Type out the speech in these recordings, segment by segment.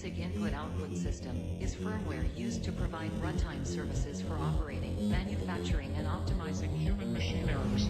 basic input-output system is firmware used to provide runtime services for operating, manufacturing and optimizing human-machine errors.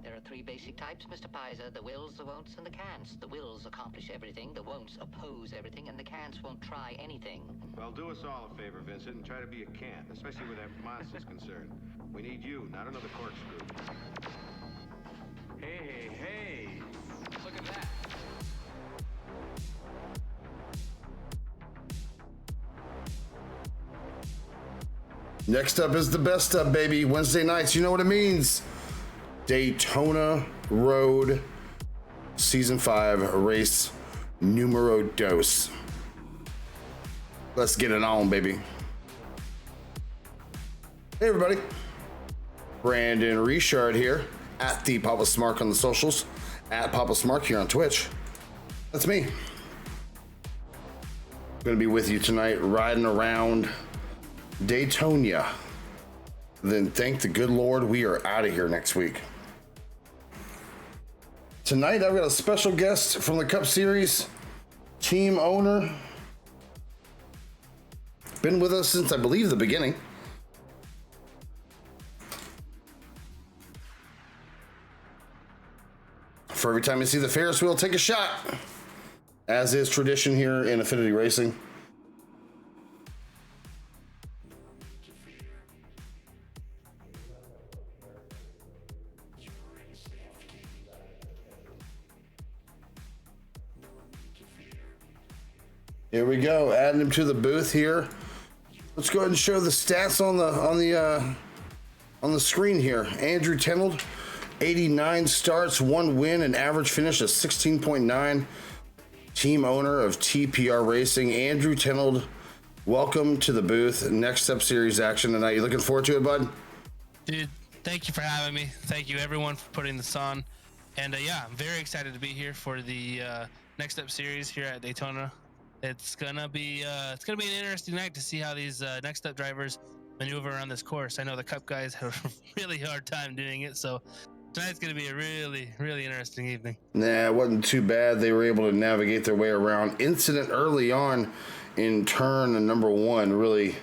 There are three basic types, Mr. Pizer: the wills, the won'ts, and the can'ts. The wills accomplish everything, the won'ts oppose everything, and the can'ts won't try anything. Well, do us all a favor, Vincent, and try to be a can't, especially where that monster's concerned. We need you, not another corkscrew. Hey, look at that. Next up is the best up, baby. Wednesday nights, you know what it means. Daytona Road Season 5 race numero dos. Let's get it on, baby. Hey, everybody. Brandon Richard here at the Papa Smart on the socials, at Papa Smart here on Twitch. That's me. I'm going to be with you tonight riding around Daytona. Then thank the good Lord we are out of here next week. Tonight I've got a special guest from the Cup Series, team owner. Been with us since I believe the beginning. For every time you see the Ferris wheel, take a shot, as is tradition here in Affinity Racing. Here we go, adding him to the booth here. Let's go ahead and show the stats on the screen here. Andrew Tenold, 89 starts, 1 win, an average finish of 16.9. Team owner of TPR Racing, Andrew Tenold. Welcome to the booth. Next Up Series action tonight. You looking forward to it, bud? Dude, thank you for having me. Thank you everyone for putting this on. And yeah, I'm very excited to be here for the Next Up Series here at Daytona. It's gonna be an interesting night to see how these Next Up drivers maneuver around this course. I know the Cup guys have a really hard time doing it, so tonight's gonna be a really, really interesting evening. Nah, it wasn't too bad. They were able to navigate their way around. Incident early on in turn number 1 really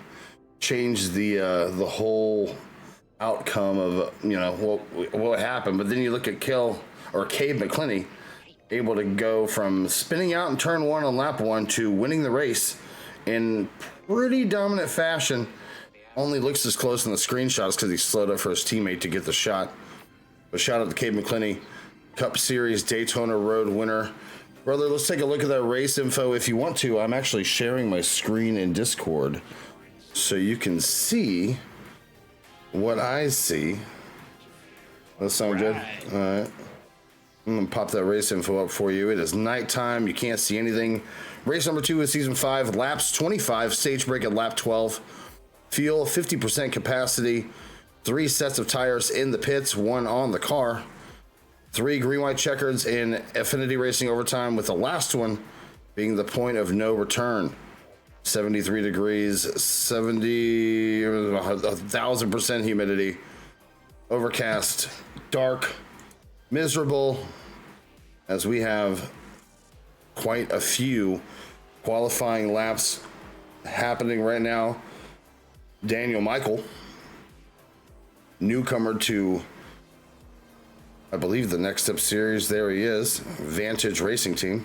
changed the whole outcome of what happened. But then you look at Cave McClinney, able to go from spinning out in turn 1 on lap 1 to winning the race in pretty dominant fashion. Only looks as close in the screenshots because he slowed up for his teammate to get the shot. But shout out to Cave McClinney, Cup Series Daytona Road winner. Brother, let's take a look at that race info if you want to. I'm actually sharing my screen in Discord so you can see what I see. That sound good? All right. I'm gonna pop that race info up for you. It is nighttime. You can't see anything. Race number 2 is season 5, laps 25, stage break at lap 12. Fuel 50% capacity. 3 sets of tires in the pits, 1 on the car. 3 green white checkers in Affinity Racing overtime, with the last one being the point of no return. 73 degrees, 1,000% humidity, overcast, dark, miserable, as we have quite a few qualifying laps happening right now. Daniel Michael, newcomer to, I believe, the Next Up Series. There he is, Vantage Racing Team.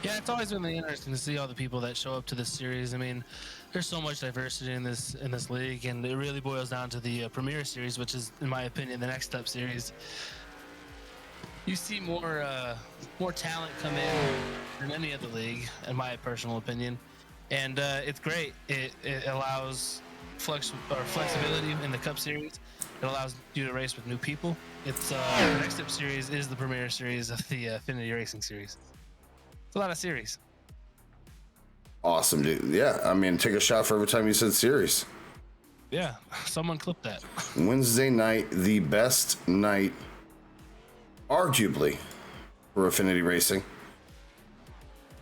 Yeah, it's always really interesting to see all the people that show up to this series. I mean, there's so much diversity in this league, and it really boils down to the Premier Series, which is, in my opinion, the Next Up Series. You see more talent come in than any other league, in my personal opinion, and it's great. It allows flexibility in the Cup Series. It allows you to race with new people. It's the Next Up Series is the Premier Series of the Affinity Racing Series. It's a lot of series. Awesome, dude. Yeah, I mean, take a shot for every time you said series. Yeah, someone clipped that. Wednesday night, the best night, arguably, for Affinity Racing.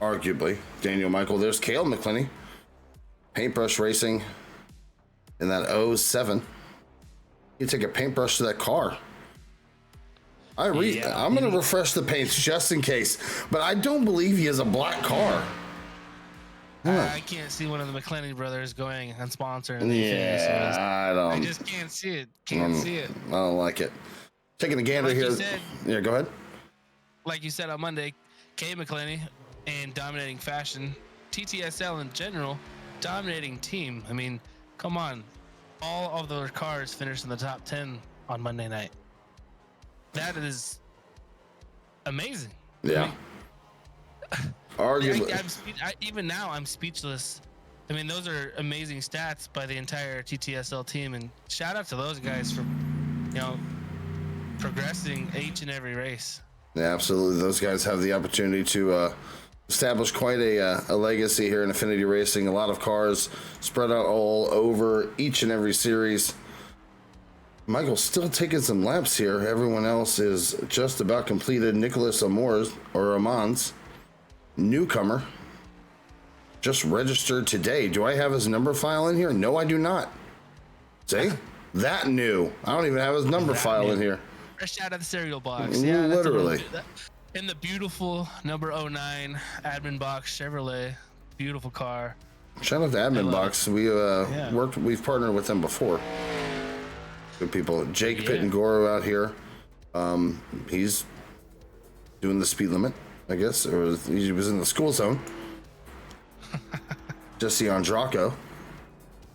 Arguably. Daniel Michael. There's Cale McClinney. Paintbrush Racing in that 07. You take a paintbrush to that car. I'm going to refresh the paints just in case, but I don't believe he has a black car. I can't see one of the McClenny brothers going unsponsored in the Infinity Series. I just can't see it. Can't see it. I don't like it. Taking a gander here. Yeah, go ahead. Like you said on Monday, Kay McClenny in dominating fashion. TTSL in general, dominating team. I mean, come on. All of their cars finished in the top 10 on Monday night. That is amazing. Yeah. I mean, Arguably. even now, I'm speechless. I mean, those are amazing stats by the entire TTSL team, and shout out to those guys for, progressing each and every race. Yeah, absolutely. Those guys have the opportunity to establish quite a legacy here in Affinity Racing. A lot of cars spread out all over each and every series. Michael's still taking some laps here. Everyone else is just about completed. Nicholas Amons, newcomer, just registered today. Do I have his number file in here? No, I do not. See? That new. I don't even have his number file in here. Fresh out of the cereal box. Yeah, literally. In the beautiful number 09 admin box Chevrolet. Beautiful car. Shout out to Admin Box. We've partnered with them before. Good people. Jake Pittangoro out here. He's doing the speed limit, I guess. He was in the school zone. Jesse Andraco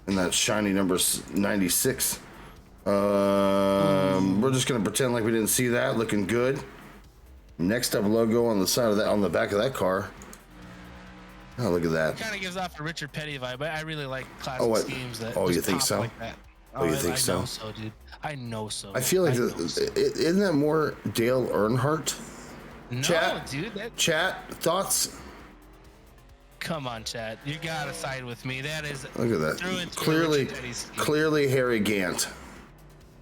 in that shiny number 96. We're just gonna pretend like we didn't see that. Looking good. Next up logo on the side of that, on the back of that car. Oh, look at that. Kind of gives off a Richard Petty vibe, but I really like classic schemes that. Oh, you think so? Like that. Oh, you think so? I know so, dude. I know so. I feel like isn't that more Dale Earnhardt? No, Chat, dude. Chat thoughts. Come on, Chad. You gotta side with me. That is. Look at that. Clearly Harry Gant.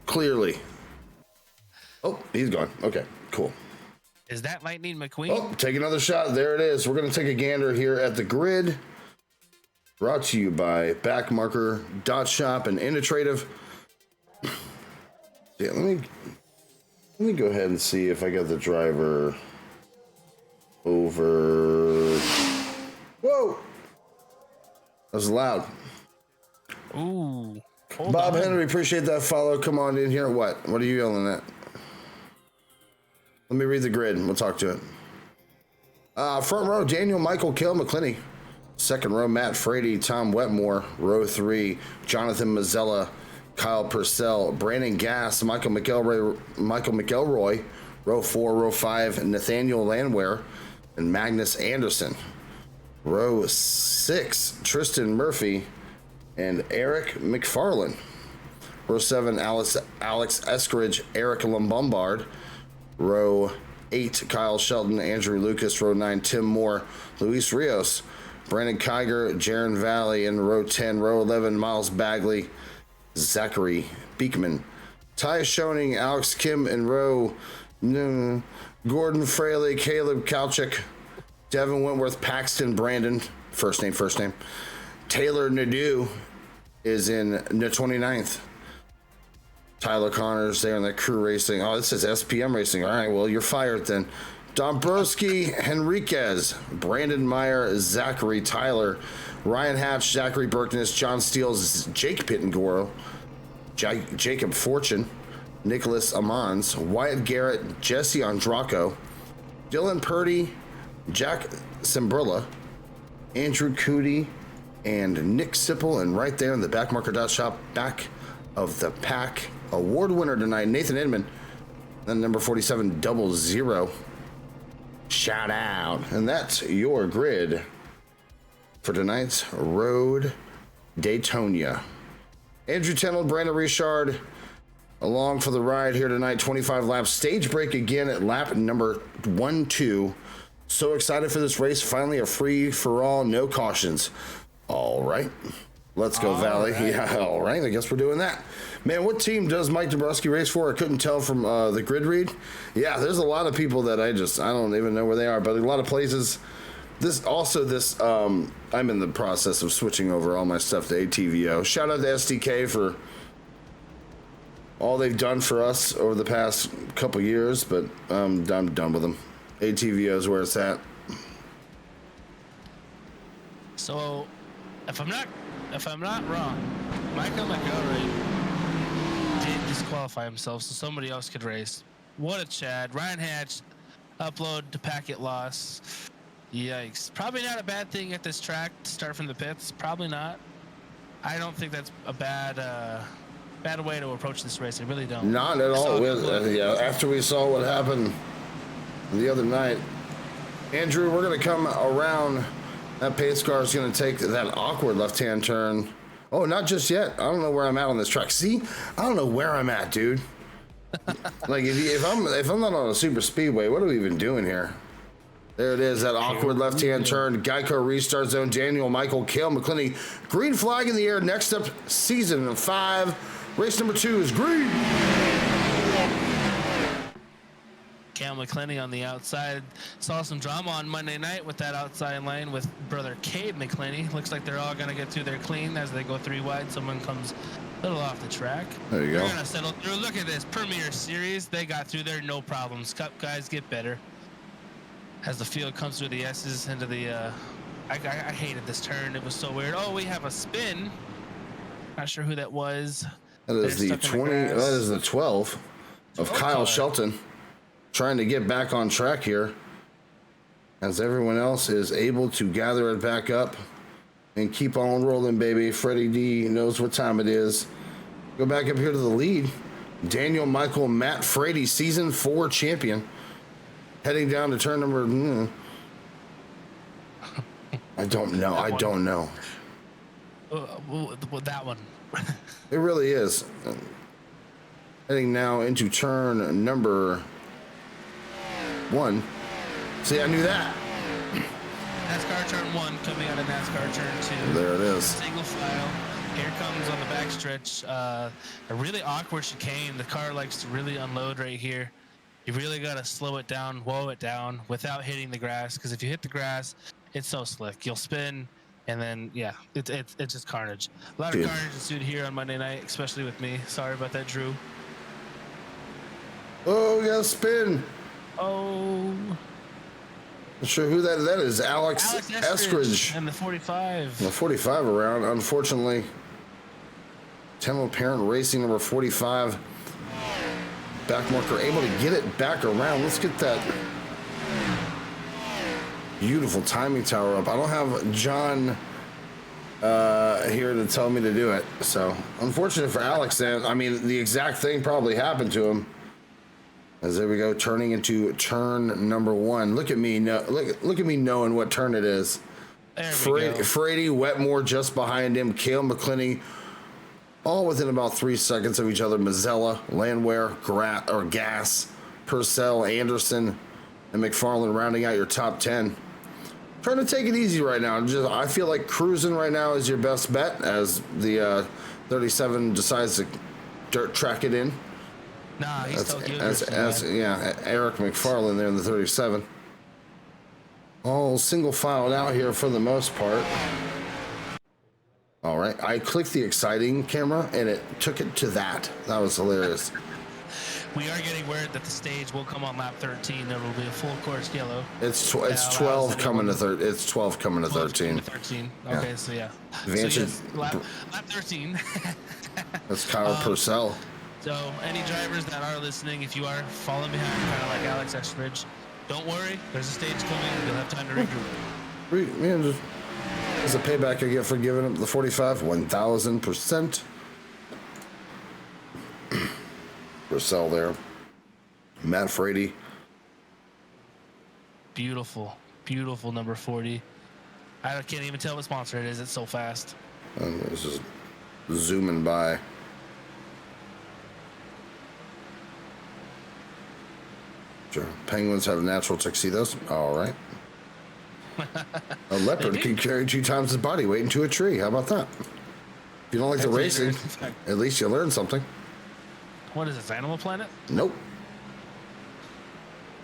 Clearly. Oh, he's gone. Okay, cool. Is that Lightning McQueen? Oh, take another shot. There it is. We're going to take a gander here at the grid. Brought to you by backmarker.shop and Innovative. Yeah, let me go ahead and see if I got the driver over. Whoa! That was loud. Ooh. Bob Henry, appreciate that follow. Come on in here. What are you yelling at? Let me read the grid and we'll talk to it. Front row, Daniel Michael Kill McClinney. Second row, Matt Frady, Tom Wetmore. Row 3, Jonathan Mazzella, Kyle Purcell, Brandon Gass, Michael McElroy. Row 4, row 5, Nathaniel Landwehr and Magnus Anderson. Row 6, Tristan Murphy and Eric McFarlane. Row 7, Alex Eskridge, Eric Lombard. Row 8, Kyle Shelton, Andrew Lucas. Row 9, Tim Moore, Luis Rios, Brandon Kiger, Jaron Valley. In row 10, row 11, Miles Bagley, Zachary Beekman, Ty Schoening, Alex Kim. In row Gordon Fraley, Caleb Kalchik, Devin Wentworth, Paxton Brandon, first name. Taylor Nadeau is in the 29th. Tyler Connors there in the crew racing. Oh, this is SPM racing. All right, well, you're fired then. Dombrowski, Henriquez, Brandon Meyer, Zachary Tyler, Ryan Hatch, Zachary Berkness, John Steele, Jake Pittangoro, Jacob Fortune, Nicholas Amons, Wyatt Garrett, Jesse Andraco, Dylan Purdy, Jack Simbrilla, Andrew Cootie, and Nick Sipple. And right there in the backmarker.shop, back of the pack, award winner tonight, Nathan Inman. Then number 47, 00. Shout out. And that's your grid for tonight's Road Daytona. Andrew Tennell, Brandon Richard, along for the ride here tonight. 25 laps. Stage break again at lap number 12. So excited for this race. Finally a free for all, no cautions. All right. Let's go, Valley. Right. Yeah, all right. I guess we're doing that. Man, what team does Mike Dabrowski race for? I couldn't tell from the grid read. Yeah, there's a lot of people that I don't even know where they are, but a lot of places. I'm in the process of switching over all my stuff to ATVO. Shout out to SDK for all they've done for us over the past couple years, but I'm done with them. ATVO is where it's at. So, if I'm not wrong, Michael McElroy did disqualify himself, so somebody else could race. What a Chad! Ryan Hatch, upload to packet loss. Yikes! Probably not a bad thing at this track to start from the pits. Probably not. I don't think that's a bad way to approach this race. I really don't. Not at all. Yeah, after we saw what happened the other night, Andrew, we're gonna come around. That pace car is gonna take that awkward left-hand turn. Oh, not just yet. I don't know where I'm at on this track. See, I don't know where I'm at, dude. Like if I'm not on a super speedway, what are we even doing here? There it is, that awkward left-hand turn. Geico restart zone. Daniel Michael, Cale McClinney. Green flag in the air. Next up, season 5. Race number 2 is green. Cale McClinney on the outside. Saw some drama on Monday night with that outside lane with brother Cade McClinney. Looks like they're all going to get through their clean as they go 3 wide. Someone comes a little off the track. There you go. They're going to settle through. Look at this. Premier Series. They got through there. No problems. Cup guys get better. As the field comes through the S's into the, I hated this turn. It was so weird. Oh, we have a spin. Not sure who that was. That is the 20. That is the 12 of Kyle Shelton, trying to get back on track here, as everyone else is able to gather it back up and keep on rolling, baby. Freddie D knows what time it is. Go back up here to the lead. Daniel Michael Matt Frady, season 4 champion. Heading down to turn number. I don't know. I don't know. That one. It really is. Heading now into turn number 1. See, I knew that. NASCAR turn 1 coming out of NASCAR turn 2. There it is. Single file. Here comes on the backstretch. A really awkward chicane. The car likes to really unload right here. You really got to slow it down, woe it down without hitting the grass. Because if you hit the grass, it's so slick. You'll spin, and then, yeah, it's just carnage. A lot of carnage ensued here on Monday night, especially with me. Sorry about that, Drew. Oh, we got a spin. Oh. Not sure who that is. Alex Eskridge. And the 45. The 45 around, unfortunately. Temple Parent Racing number 45. Backmarker able to get it back around. Let's get that beautiful timing tower up. I don't have John here to tell me to do it. So, unfortunate for Alex then. I mean, the exact thing probably happened to him. As there we go, turning into turn number 1. Look at me, look at me knowing what turn it is. Frady, Wetmore just behind him, Cale McClinney, all within about 3 seconds of each other. Mazzella, Landwehr, Gas, Purcell, Anderson, and McFarland rounding out your top 10. Trying to take it easy right now. I feel like cruising right now is your best bet as the 37 decides to dirt track it in. Nah, he's still good. Yeah, Eric McFarland there in the 37. All single filed out here for the most part. All right, I clicked the exciting camera and it took it to that. That was hilarious. We are getting word that the stage will come on lap 13. There will be a full course yellow. It's 12 coming to 13. It's 12 coming to 13. 13. Yeah. Okay, so yeah. Vantage. So yes, lap 13. That's Kyle Purcell. So any drivers that are listening, if you are falling behind, kind of like Alex Eskridge, don't worry. There's a stage coming. You'll have time to regroup. Man, just as a payback I get for giving up the 45, 1,000%. Purcell there. Matt Frady. Beautiful, beautiful number 40. I can't even tell what sponsor it is. It's so fast. And this is zooming by. Sure. Penguins have natural tuxedos. All right. A leopard can carry 2 times his body weight into a tree. How about that? If you don't like the racing, at least you learn something. What is this, Animal Planet? Nope.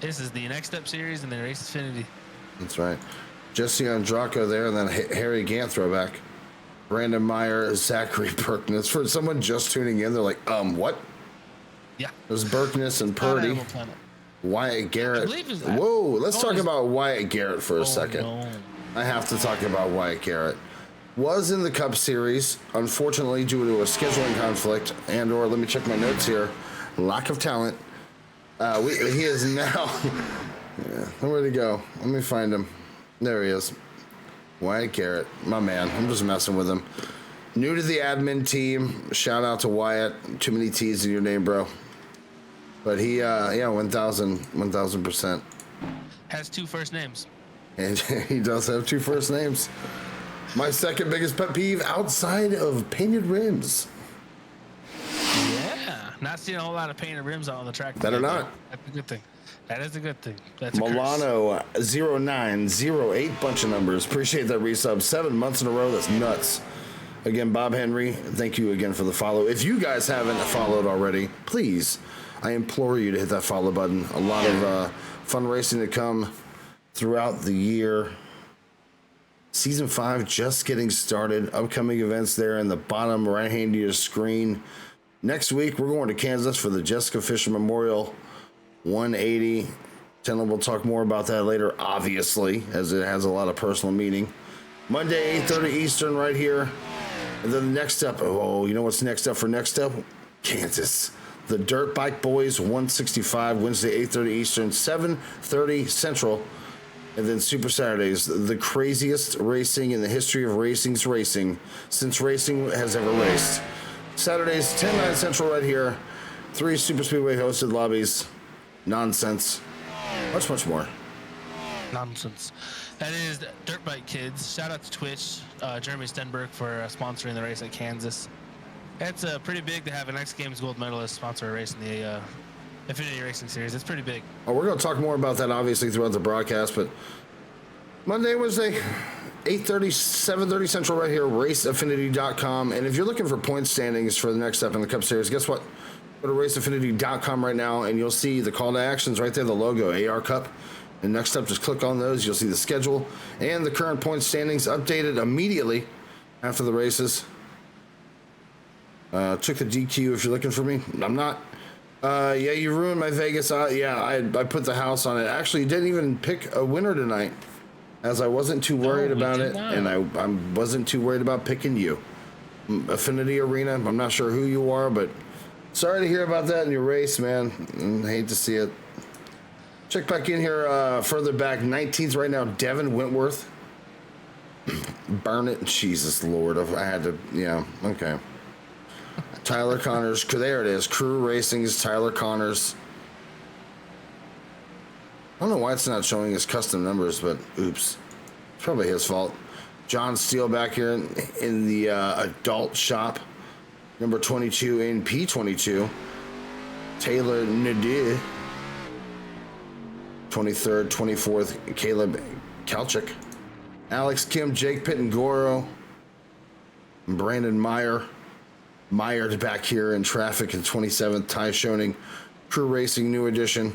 This is the NEXTUP series and the Race Affinity. That's right. Jesse Andraco there, and then Harry Gant throwback. Brandon Meyer, Zachary Berkness. For someone just tuning in, they're like, what? Yeah. There's Berkness and Purdy. Wyatt Garrett. I believe it's that. Whoa, let's talk about Wyatt Garrett for a second. No. I have to talk about Wyatt Garrett. Was in the Cup Series, unfortunately, due to a scheduling conflict and/or let me check my notes here, lack of talent. He is now. Where'd he go? Let me find him. There he is. Wyatt Garrett, my man. I'm just messing with him. New to the admin team. Shout out to Wyatt. Too many T's in your name, bro. But he, 1000%. Has 2 first names. And he does have 2 first names. My second biggest pet peeve outside of painted rims. Yeah, not seeing a whole lot of painted rims out on the track. That or not. That's a good thing. That is a good thing. That's a Milano 0908, bunch of numbers. Appreciate that resub. 7 months in a row. That's nuts. Again, Bob Henry, thank you again for the follow. If you guys haven't followed already, please, I implore you to hit that follow button. A lot of fun racing to come throughout the year. Season 5 just getting started. Upcoming events there in the bottom right hand of your screen. Next week, we're going to Kansas for the Jessica Fisher Memorial 180. We'll talk more about that later, obviously, as it has a lot of personal meaning. Monday, 8:30 Eastern right here. And then the next up, oh, you know what's next up for next up? Kansas. The Dirt Bike Boys 165, Wednesday, 8:30 Eastern, 7:30 Central. And then Super Saturdays, the craziest racing in the history of racing's racing since racing has ever raced. Saturdays, 10/9 Central right here. 3 Super Speedway hosted lobbies. Nonsense. Much, much more. Nonsense. That is Dirt Bike Kids. Shout out to Twitch, Jeremy Stenberg for sponsoring the race at Kansas. It's pretty big to have an X Games gold medalist sponsor a race in the Affinity Racing Series. It's pretty big. Oh, we're going to talk more about that, obviously, throughout the broadcast, but Monday, Wednesday, 8:30, 7:30 Central right here, raceaffinity.com. And if you're looking for point standings for the next step in the Cup Series, guess what? Go to raceaffinity.com right now, and you'll see the call to actions right there, the logo, AR Cup. And next up, just click on those. You'll see the schedule and the current point standings updated immediately after the races. Took the DQ if you're looking for me. I'm not. Yeah, you ruined my Vegas. I put the house on it. Actually, didn't even pick a winner tonight, as I wasn't too worried about it, and I wasn't too worried about picking you. Affinity Arena. I'm not sure who you are, but sorry to hear about that in your race, man. I hate to see it. Check back in here further back. 19th right now, Devin Wentworth. Burn it. Jesus Lord. I had to, yeah, okay. Tyler Connors. There it is. Crew Racing's Tyler Connors. I don't know why it's not showing his custom numbers, but oops. It's probably his fault. John Steele back here in the adult shop. Number 22 in P22. Taylor Nadir. 23rd, 24th, Caleb Kalchik. Alex Kim, Jake Pittangoro. Brandon Meyer. Mired back here in traffic in 27th. Ty Schoening. Crew Racing New Edition.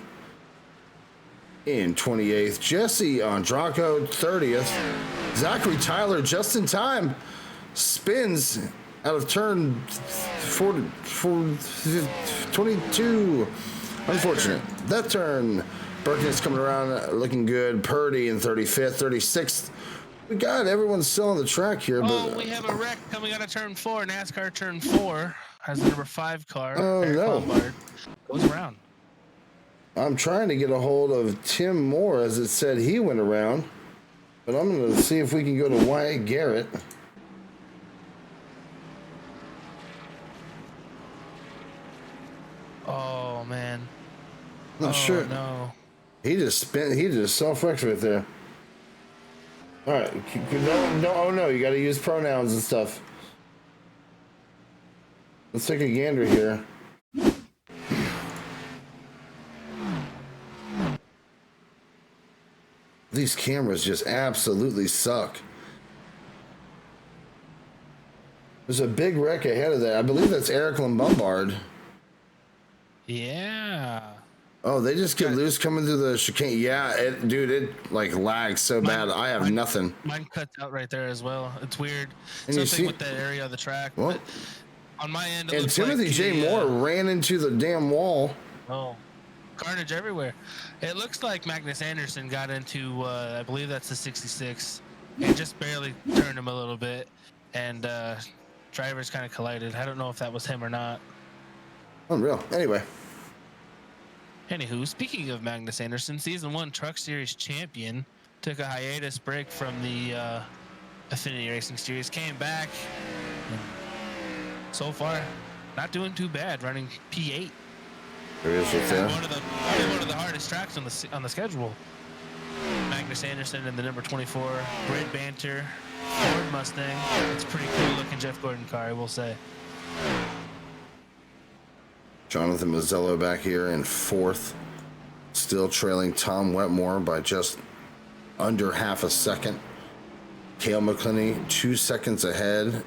In 28th. Jesse Andraco, 30th. Zachary Tyler just in time. Spins out of turn 22. Unfortunate. That turn. Burkness coming around looking good. Purdy in 35th, 36th. We got everyone still on the track here. Oh, we have a wreck coming out of turn 4. NASCAR turn 4 has the number 5 car. Oh, Eric no. Lombard goes around. I'm trying to get a hold of Tim Moore, as it said he went around. But I'm going to see if we can go to Wyatt Garrett. Oh, man. Not sure. No. He just self-wrecked right there. All right. No, oh no, you got to use pronouns and stuff. Let's take a gander here. These cameras just absolutely suck. There's a big wreck ahead of that. I believe that's Eric Lombard. Yeah. Oh, they just get loose coming through the chicane. Yeah, it like lags so bad. I have nothing. Mine cuts out right there as well. It's weird. And you Something see- with that area of the track. Well, But on my end, it and looks Timothy like J. Moore ran into the damn wall. Oh, carnage everywhere. It looks like Magnus Anderson got into, I believe that's the 66. and just barely turned him a little bit, and drivers kind of collided. I don't know if that was him or not. Unreal. Anyway. Anywho, speaking of Magnus Anderson, Season 1 Truck Series champion, took a hiatus break from the Affinity Racing Series, came back, and so far, not doing too bad, running P8. There is with that. One of the hardest tracks on the schedule. Magnus Anderson in the number 24, great banter, Ford Mustang. It's a pretty cool looking Jeff Gordon car, I will say. Jonathan Mazzello back here in 4th, still trailing Tom Wetmore by just under half a second. Cale McClinney 2 seconds ahead.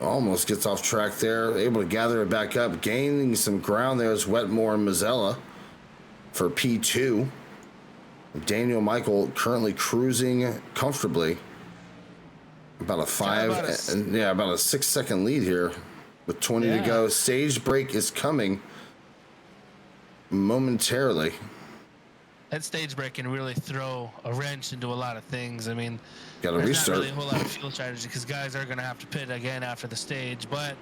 Almost gets off track there, able to gather it back up, gaining some ground there is Wetmore and Mazzella for P2. Daniel Michael currently cruising comfortably. About a 6-second lead here with 20 to go. Stage break is coming momentarily. That stage break can really throw a wrench into a lot of things. I mean, got to there's restart. not really a whole lot of fuel strategy because guys are going to have to pit again after the stage, but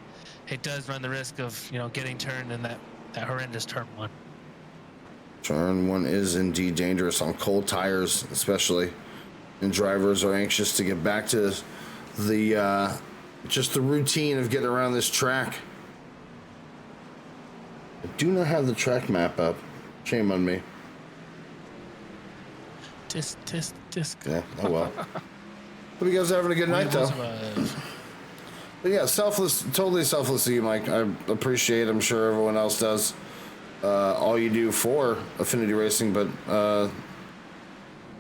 it does run the risk of, getting turned in that horrendous turn 1. Turn 1 is indeed dangerous on cold tires, especially, and drivers are anxious to get back to the just the routine of getting around this track. I do not have the track map up. Shame on me. Tisk. Yeah, oh well. Hope you guys are having a good night, though. But yeah, totally selfless of you, Mike. I appreciate it. I'm sure everyone else does. All you do for Affinity Racing, but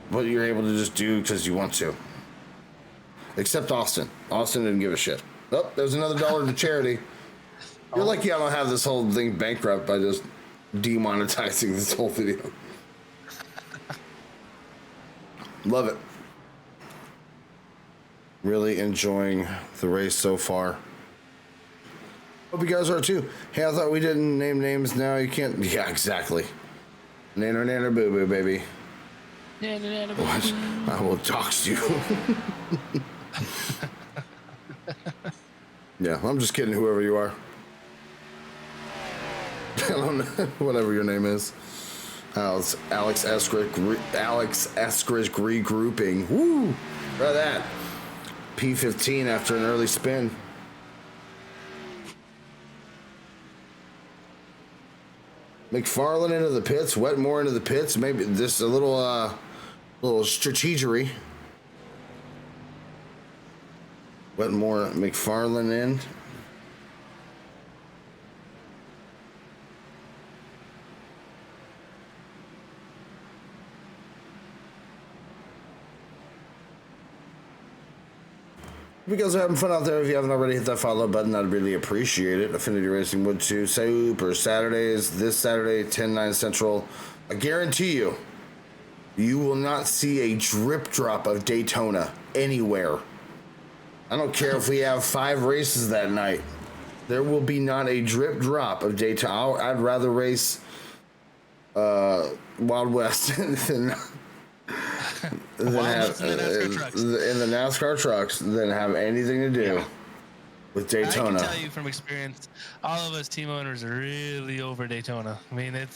what you're able to just do because you want to. Except Austin. Austin didn't give a shit. Oh, there's another $1 to charity. You're lucky I don't have this whole thing bankrupt by just demonetizing this whole video. Love it. Really enjoying the race so far. Hope you guys are too. Hey, I thought we didn't name names. Now you can't. Yeah, exactly. Nanner boo boo, baby. What? I will dox you. Yeah, I'm just kidding. Whoever you are. I don't know. Whatever your name is. Alex Eskridge regrouping. Woo! Try that. P15 after an early spin. McFarland into the pits. Wetmore into the pits. Maybe this a little strategery. Wetmore, McFarland in. If you guys are having fun out there, if you haven't already hit that follow button, I'd really appreciate it. Affinity Racing would too. Super Saturdays, this Saturday, 10/9 Central. I guarantee you, you will not see a drip drop of Daytona anywhere. I don't care if we have 5 races that night. There will be not a drip drop of Daytona. I'd rather race Wild West than in the NASCAR trucks than have anything to do with Daytona. I can tell you from experience, all of us team owners are really over Daytona. I mean, the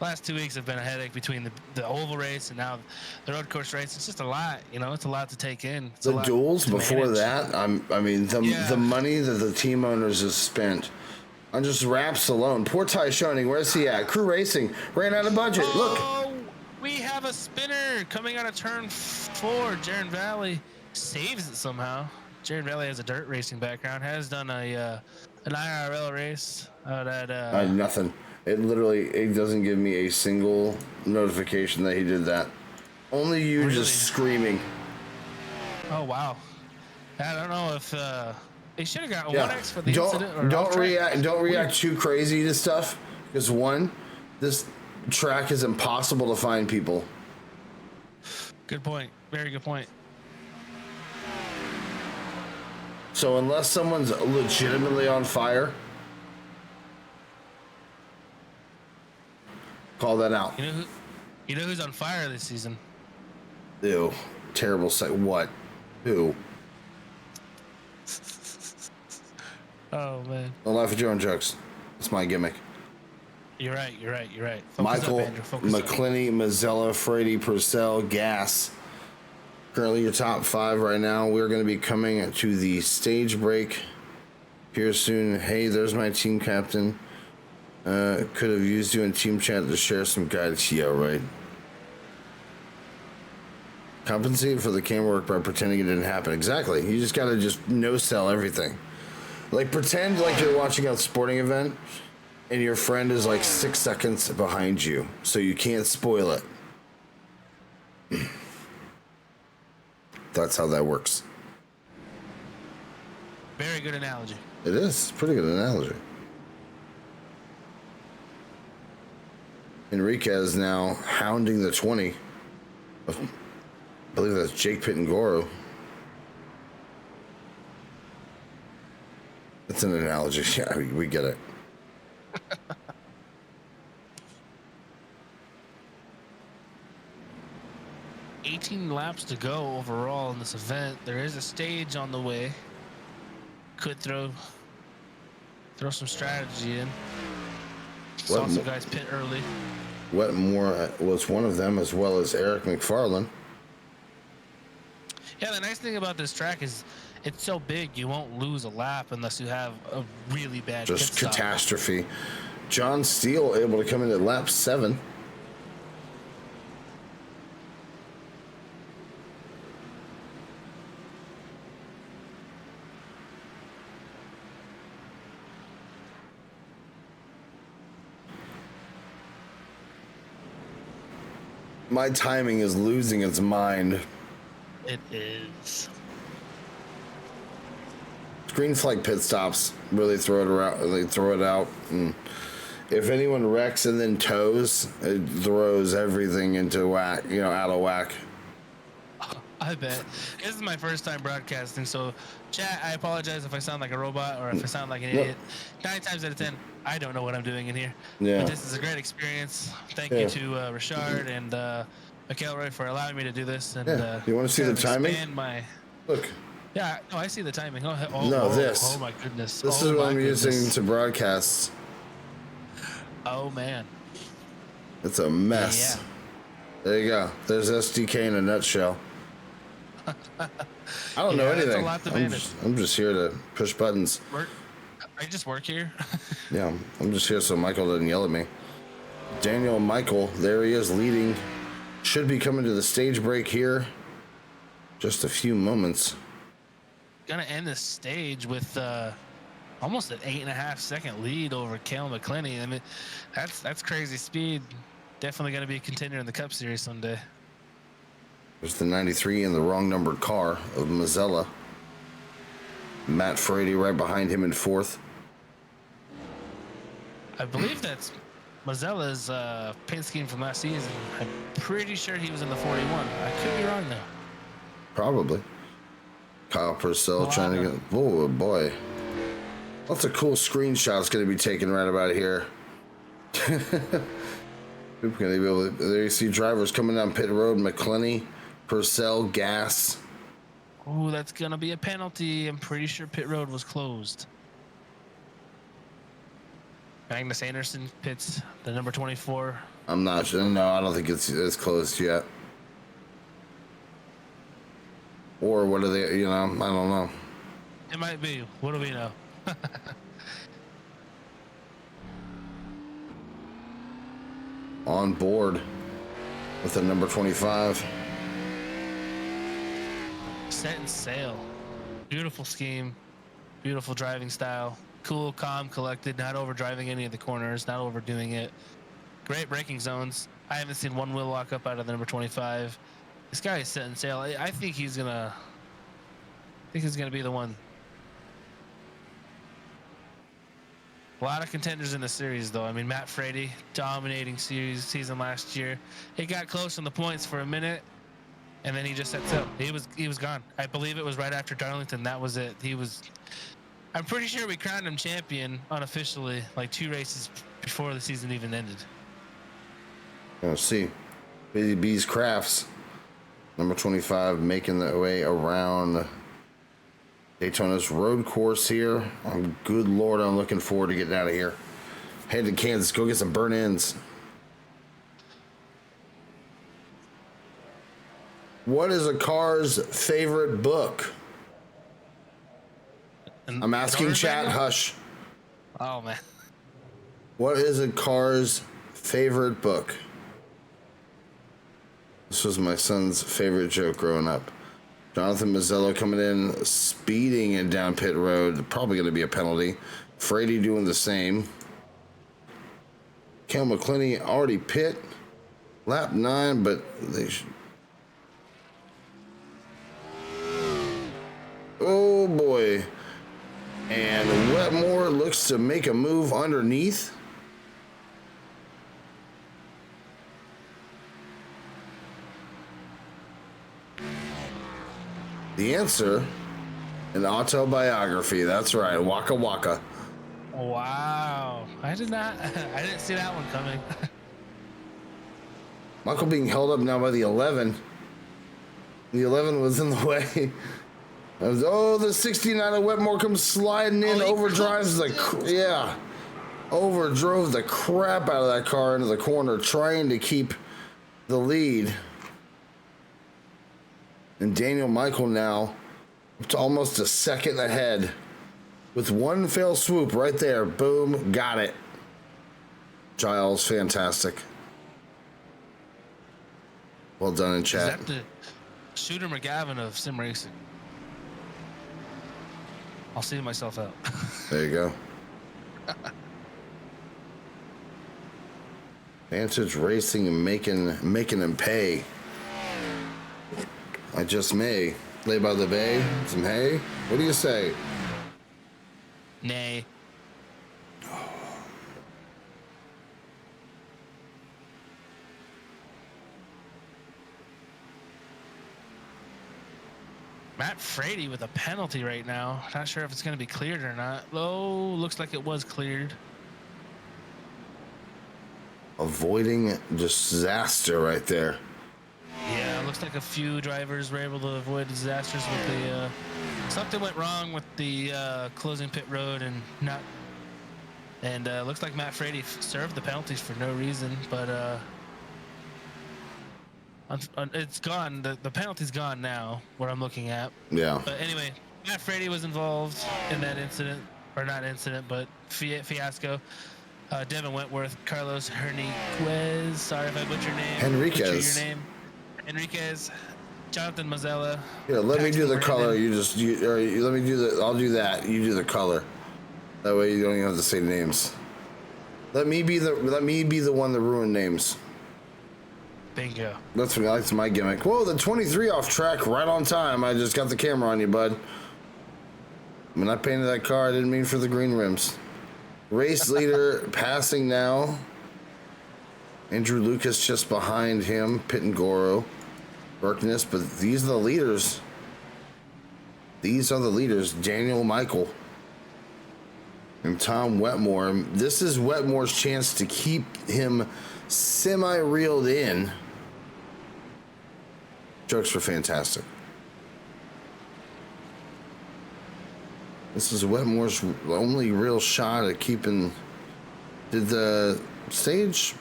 last 2 weeks have been a headache between the oval race and now the road course race. It's just a lot, it's a lot to take in. It's the duels before that, the money that the team owners have spent on just wraps alone. Poor Ty Schoening, where's he at? Crew Racing ran out of budget. Look. We have a spinner coming out of turn 4. Jaron Valley saves it somehow. Jaron Valley has a dirt racing background. Has done an IRL race out at nothing. It doesn't give me a single notification that he did that. Only you really? Just screaming. Oh wow! I don't know if they should have got 1X for the incident. Or don't react too crazy to stuff because this track is impossible to find people. Good point. Very good point. So unless someone's legitimately on fire, call that out. You know who's on fire this season? Ew. terrible sight. What? Who? Oh man. Don't laugh at your own jokes. That's my gimmick. You're right. Focus Michael, up, Andrew. Focus up. McClinney, Mazzella, Frady, Purcell, Gas. Currently your top 5 right now. We're going to be coming to the stage break here soon. Hey, there's my team captain. Could have used you in team chat to share some guidance. Yeah, right. Compensate for the camera work by pretending it didn't happen. Exactly. You just got to just no-sell everything. Like, pretend like you're watching a sporting event and your friend is like 6 seconds behind you, so you can't spoil it. That's how that works. Very good analogy. It is. Pretty good analogy. Enriquez now hounding the 20. I believe that's Jake Pitangoro. It's an analogy. Yeah, we get it. 18 laps to go overall in this event. There is a stage on the way. Could throw some strategy in. Saw some guys pit early. Wetmore was one of them, as well as Eric McFarland. Yeah, the nice thing about this track is it's so big you won't lose a lap unless you have a really bad Just pit stop. catastrophe. John Steele able to come in at lap 7. My timing is losing its mind. It is. Green flag pit stops really throw it around. They throw it out, and if anyone wrecks and then tows, it throws everything into whack. You know, out of whack. I bet. This is my first time broadcasting, so chat, I apologize if I sound like a robot or if I sound like an idiot. 9 times out of 10, I don't know what I'm doing in here. Yeah. But this is a great experience. Thank you to Richard and McElroy for allowing me to do this. And You want to see the timing? Look. Yeah, no, I see the timing. Oh, This. Oh my goodness. This is what I'm using to broadcast. Oh man. It's a mess. Yeah. There you go. There's SDK in a nutshell. I don't know anything. That's a lot to manage. I'm just here to push buttons. I just work here. Yeah, I'm just here so Michael doesn't yell at me. Daniel Michael, there he is leading. Should be coming to the stage break here. Just a few moments. Gonna end the stage with almost an 8.5 second lead over Cale McClinney. I mean, that's crazy speed. Definitely gonna be a contender in the Cup Series someday. There's the 93 in the wrong numbered car of Mazzella. Matt Frady right behind him in 4th. I believe that's Mazzella's paint scheme from last season. I'm pretty sure he was in the 41. I could be wrong though. Probably. Kyle Purcell trying to get... Oh, boy. Lots of cool screenshots going to be taken right about here. People going to be able to... There you see drivers coming down pit road. McClinney, Purcell, Gas. Oh, that's going to be a penalty. I'm pretty sure pit road was closed. Magnus Anderson pits the number 24. I'm not sure. No, I don't think it's closed yet. Or what are they, you know, I don't know. It might be. What do we know? On board with the number 25. Set and sail. Beautiful scheme. Beautiful driving style. Cool, calm, collected, not overdriving any of the corners, not overdoing it. Great braking zones. I haven't seen one wheel lock up out of the number 25. This guy is set and sail. I think he's gonna be the one. A lot of contenders in the series, though. I mean, Matt Frady, dominating season last year. He got close on the points for a minute, and then he just set sail. He was gone. I believe it was right after Darlington. That was it. I'm pretty sure we crowned him champion unofficially, like 2 races before the season even ended. Let's see. Busy Bees Crafts Number 25 making their way around Daytona's road course here. Good Lord, I'm looking forward to getting out of here. Head to Kansas, go get some burn ends. What is a car's favorite book? I'm asking chat, hush. Oh, man. What is a car's favorite book? This was my son's favorite joke growing up. Jonathan Mazzello coming in, speeding it down pit road. Probably going to be a penalty. Frady doing the same. Cal McClinney already pit. Lap 9, but they should... Oh, boy. And Wetmore looks to make a move underneath. The answer, an autobiography. That's right, Waka Waka. Wow. I didn't see that one coming. Michael being held up now by the 11. The 11 was in the way. The 69 of Wetmore comes sliding in, overdrives overdrove the crap out of that car into the corner, trying to keep the lead. And Daniel Michael now up to almost a second ahead with one fell swoop right there. Boom, got it. Giles, fantastic. Well done in chat. Is that the Shooter McGavin of sim racing? I'll see myself out. There you go. Vantage Racing and making him pay. I just may lay by the bay, some hay. What do you say? Nay. Matt Frady with a penalty right now. Not sure if it's going to be cleared or not. Oh, looks like it was cleared. Avoiding disaster right there. Yeah, looks like a few drivers were able to avoid disasters with the something went wrong with the closing pit road and looks like Matt Frady served the penalties for no reason, but it's gone. The penalty's gone now, what I'm looking at. Yeah. But anyway, Matt Frady was involved in that incident, or not incident, but fiasco. Devin Wentworth, Carlos Henriquez, sorry if I butcher your name. Henriquez. Butcher your name. Henriquez, Jonathan Mazzella. Yeah, let me do the Paxton color. Brandon. Let me do the. I'll do that. You do the color. That way you don't even have to say names. Let me be the one to ruin names. Bingo. That's my gimmick. Whoa, the 23 off track right on time. I just got the camera on you, bud. When I painted that car, I didn't mean for the green rims. Race leader passing now. Andrew Lucas just behind him. Pittangoro. Berkness, but these are the leaders. These are the leaders. Daniel Michael and Tom Wetmore. This is Wetmore's chance to keep him semi-reeled in. Jokes were fantastic. This is Wetmore's only real shot at keeping... Did the stage...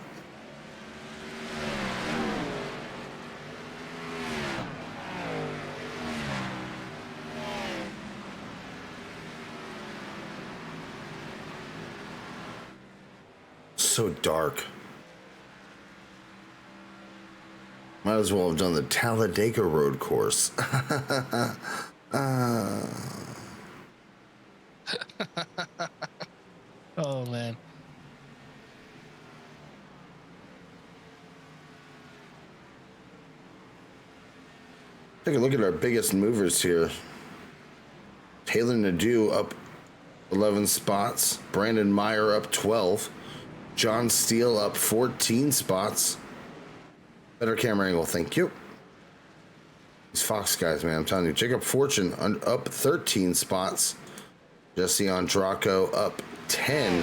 So dark. Might as well have done the Talladega road course. Oh, man. Take a look at our biggest movers here. Taylor Nadeau up 11 spots. Brandon Meyer up 12. John Steele up 14 spots. Better camera angle, thank you. These Fox guys, man, I'm telling you. Jacob Fortune up 13 spots. Jesse Andraco up 10.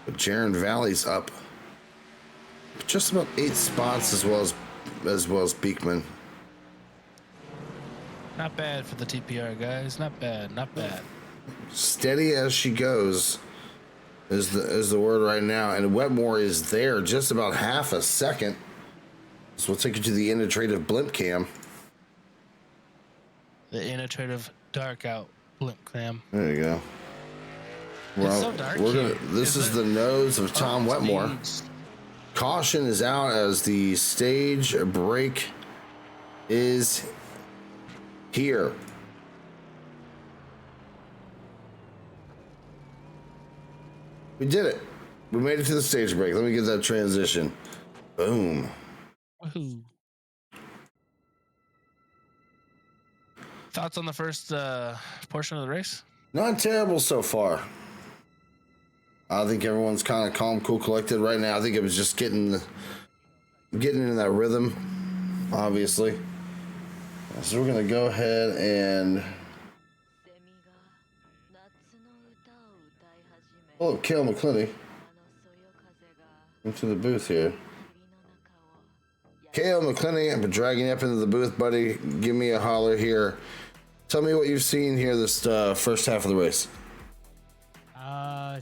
But Jaron Valley's up just about 8 spots as well as Beekman. Not bad for the TPR, guys. Not bad. Not bad. Steady as she goes is the word right now, and Wetmore is there just about half a second. So we'll take you to the innovative blimp cam. The innovative dark out blimp cam. There you go. Well, so dark here. This is the nose of Tom Wetmore. Caution is out as the stage break is here. We did it. We made it to the stage break. Let me get that transition. Boom. Woohoo. Thoughts on the first portion of the race? Not terrible so far. I think everyone's kind of calm, cool, collected right now. I think it was just getting into that rhythm, obviously. So we're gonna go ahead and oh, Kale McClinney into the booth here. Kale McClinney, I've been dragging you up into the booth, buddy. Give me a holler here. Tell me what you've seen here this first half of the race.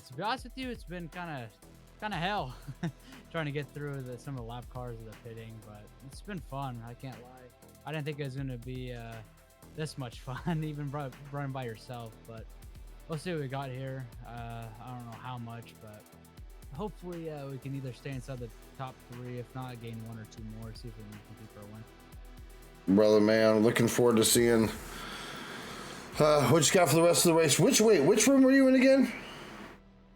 To be honest with you, it's been kind of hell trying to get through some of the lap cars of the pitting, but it's been fun. I can't lie. I didn't think it was going to be this much fun, even running by yourself, but we'll see what we got here. I don't know how much, but hopefully we can either stay inside the top 3, if not gain 1 or 2 more, see if we can compete for a win. Brother, man, looking forward to seeing what you got for the rest of the race. Which room were you in again?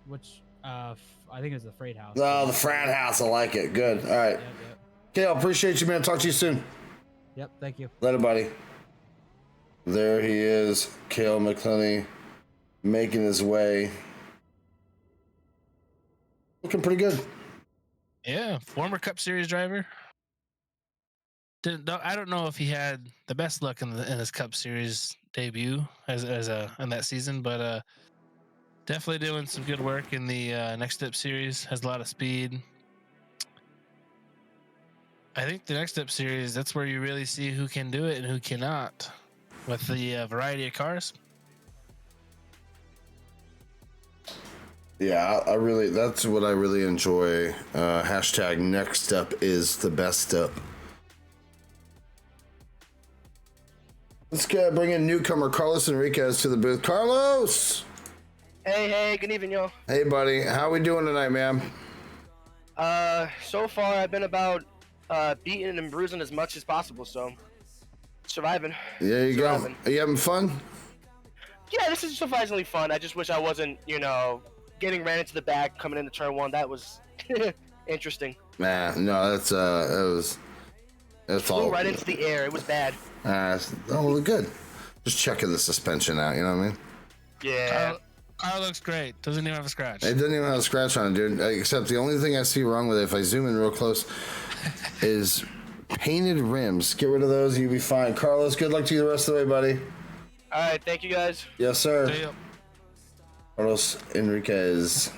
Which, I think it was the freight house. Oh, the frat house. I like it. Good. All right. Yep. Kale, appreciate you, man. Talk to you soon. Yep, thank you. Later, buddy. There he is, Kale McClinney, making his way. Looking pretty good. Yeah, former Cup Series driver. I don't know if he had the best luck in his Cup Series debut as in that season, but definitely doing some good work in the NEXTUP series. Has a lot of speed. I think the NEXTUP series, that's where you really see who can do it and who cannot with the variety of cars. Yeah, that's what I really enjoy. Hashtag NEXTUP is the best up. Let's bring in newcomer Carlos Enriquez to the booth. Carlos! Hey, good evening, y'all. Hey, buddy. How we doing tonight, man? So far I've been about beating and bruising as much as possible, so surviving. There you go. Are you having fun? Yeah, this is surprisingly fun. I just wish I wasn't, getting ran into the back coming into turn 1. That was interesting. Nah, no, that's Flew all right into the air. It was bad. Oh, good. Just checking the suspension out, you know what I mean? Yeah. Car looks great. Doesn't even have a scratch. It doesn't even have a scratch on it, dude. Except the only thing I see wrong with it, if I zoom in real close, is painted rims. Get rid of those, you'll be fine. Carlos, good luck to you the rest of the way, buddy. All right, thank you guys. Yes, sir. See ya. Carlos Enriquez.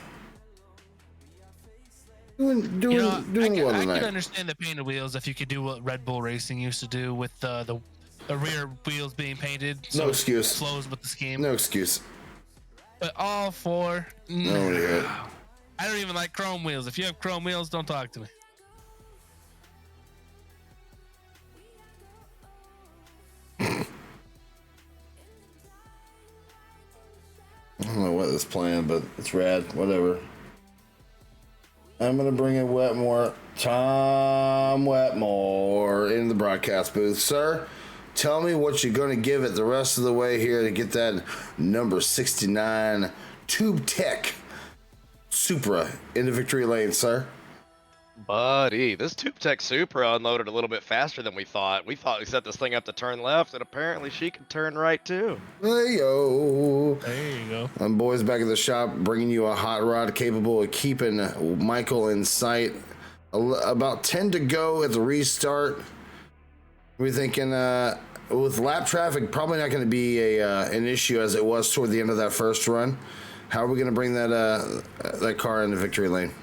Doing well I tonight. could understand the painted wheels if you could do what Red Bull Racing used to do with the rear wheels being painted. No excuse. It flows with the scheme. No excuse. But all four. No. I don't even like chrome wheels. If you have chrome wheels, don't talk to me. I don't know what is playing, but it's rad. Whatever. I'm going to bring in Wetmore. Tom Wetmore in the broadcast booth. Sir, tell me what you're going to give it the rest of the way here to get that number 69 Tube Tech Supra into victory lane, sir. Buddy, this Tube Tech Supra unloaded a little bit faster than we thought. We thought we set this thing up to turn left, and apparently she can turn right too. Hey-yo. There you go. I'm boys back at the shop bringing you a hot rod capable of keeping Michael in sight. About 10 to go at the restart. We're thinking with lap traffic probably not going to be an issue as it was toward the end of that first run. How are we going to bring that car into victory lane?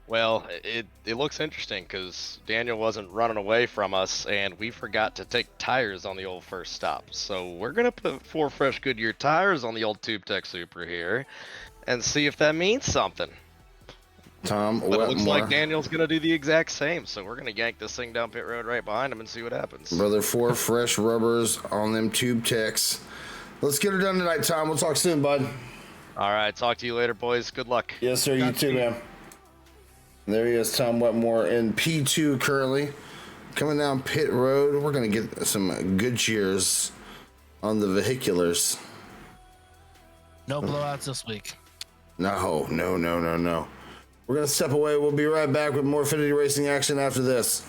Well, it looks interesting because Daniel wasn't running away from us, and we forgot to take tires on the old first stop. So we're gonna put 4 fresh Goodyear tires on the old Tube Tech Super here, and see if that means something. Tom But it looks like Wetmore. Daniel's gonna do the exact same. So we're gonna yank this thing down pit road right behind him and see what happens. Brother, 4 fresh rubbers on them Tube Techs. Let's get her done tonight, Tom. We'll talk soon, bud. All right, talk to you later, boys. Good luck. Yes, sir. You too, man. There he is, Tom Wetmore in P2 currently. Coming down pit road. We're going to get some good cheers on the vehiculars. No blowouts this week. No. We're going to step away. We'll be right back with more Affinity Racing action after this.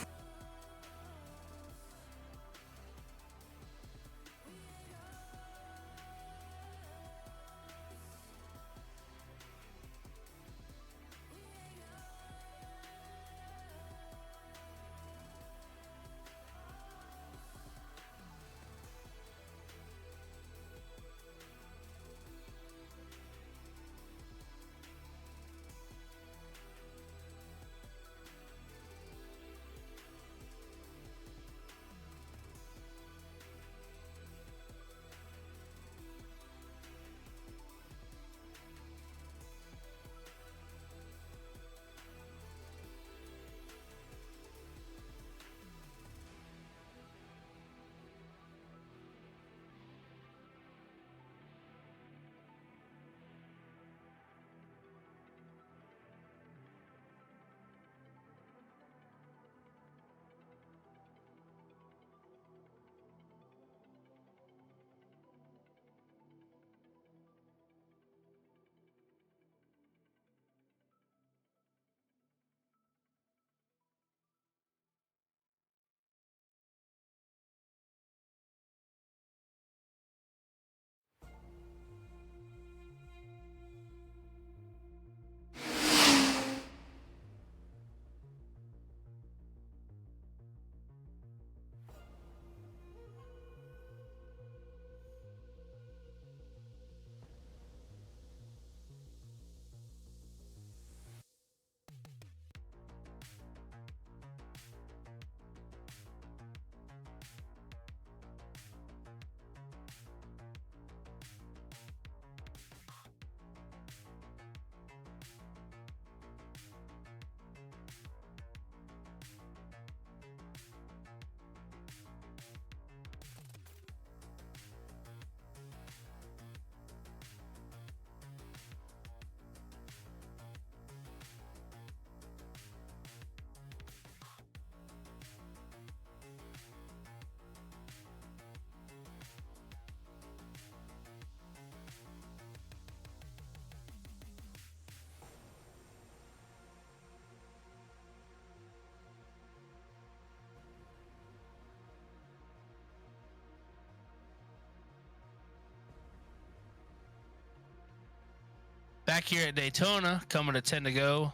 Back here at Daytona, coming to 10 to go.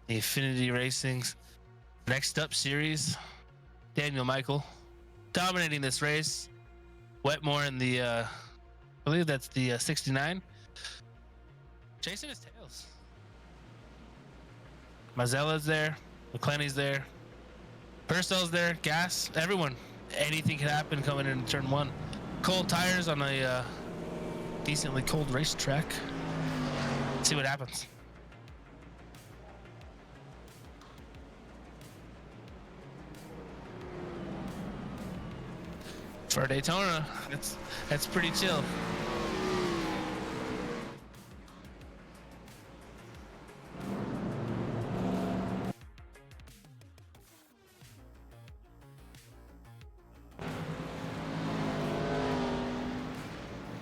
The Affinity Racing's Next Up series. Daniel Michael dominating this race. Wetmore in the, I believe that's the 69. Chasing his tails. Mazzella's there. McClenny's there. Purcell's there. Gas. Everyone. Anything can happen coming into turn 1. Cold tires on a decently cold racetrack. See what happens. For Daytona, that's pretty chill.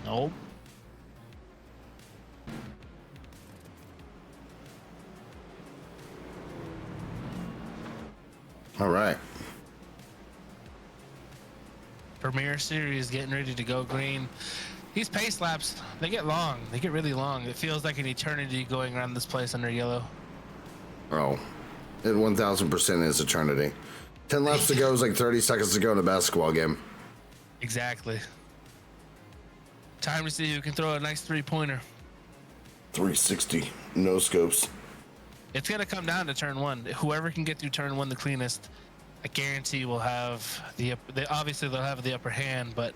Nope. All right. Premier Series getting ready to go green. These pace laps, they get long. They get really long. It feels like an eternity going around this place under yellow. Oh, it 1000% is eternity. 10 laps to go is like 30 seconds to go in a basketball game. Exactly. Time to see who can throw a nice 3-pointer. 360, no scopes. It's gonna come down to turn one. Whoever can get through turn one the cleanest, I guarantee will have obviously they'll have the upper hand, but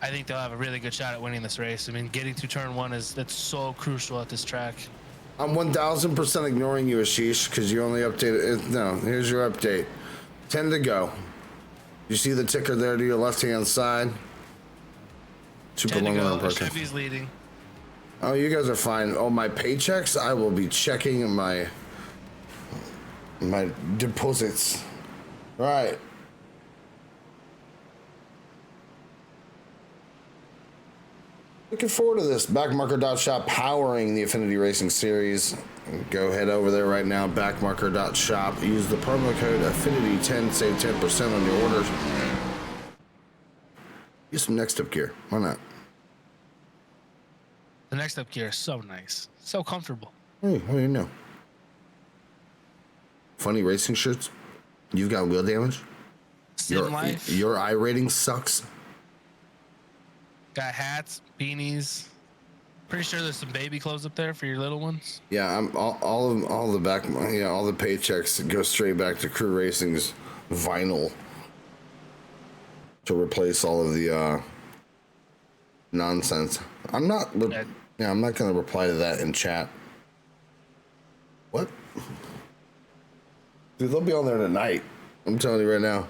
I think they'll have a really good shot at winning this race. I mean, getting through turn one that's so crucial at this track. I'm 1,000% ignoring you, Ashish, because you only updated it. No, here's your update. 10 to go. You see the ticker there to your left-hand side? Super 10 to long go. run program. Chevy's leading. Oh, you guys are fine. Oh, my paychecks? I will be checking my deposits. All right. Looking forward to this. Backmarker.shop powering the Affinity Racing Series. Go head over there right now, backmarker.shop. Use the promo code Affinity10, save 10% on your orders. Use some NEXTUP gear. Why not? The NEXTUP gear is so nice, so comfortable. Hey, what do you know? Funny racing shirts. You've got wheel damage. Sim life. Your I rating sucks. Got hats, beanies. Pretty sure there's some baby clothes up there for your little ones. Yeah, I'm all the paychecks go straight back to Crew Racing's vinyl to replace all of the nonsense. I'm not going to reply to that in chat. What? Dude, they'll be on there tonight. I'm telling you right now.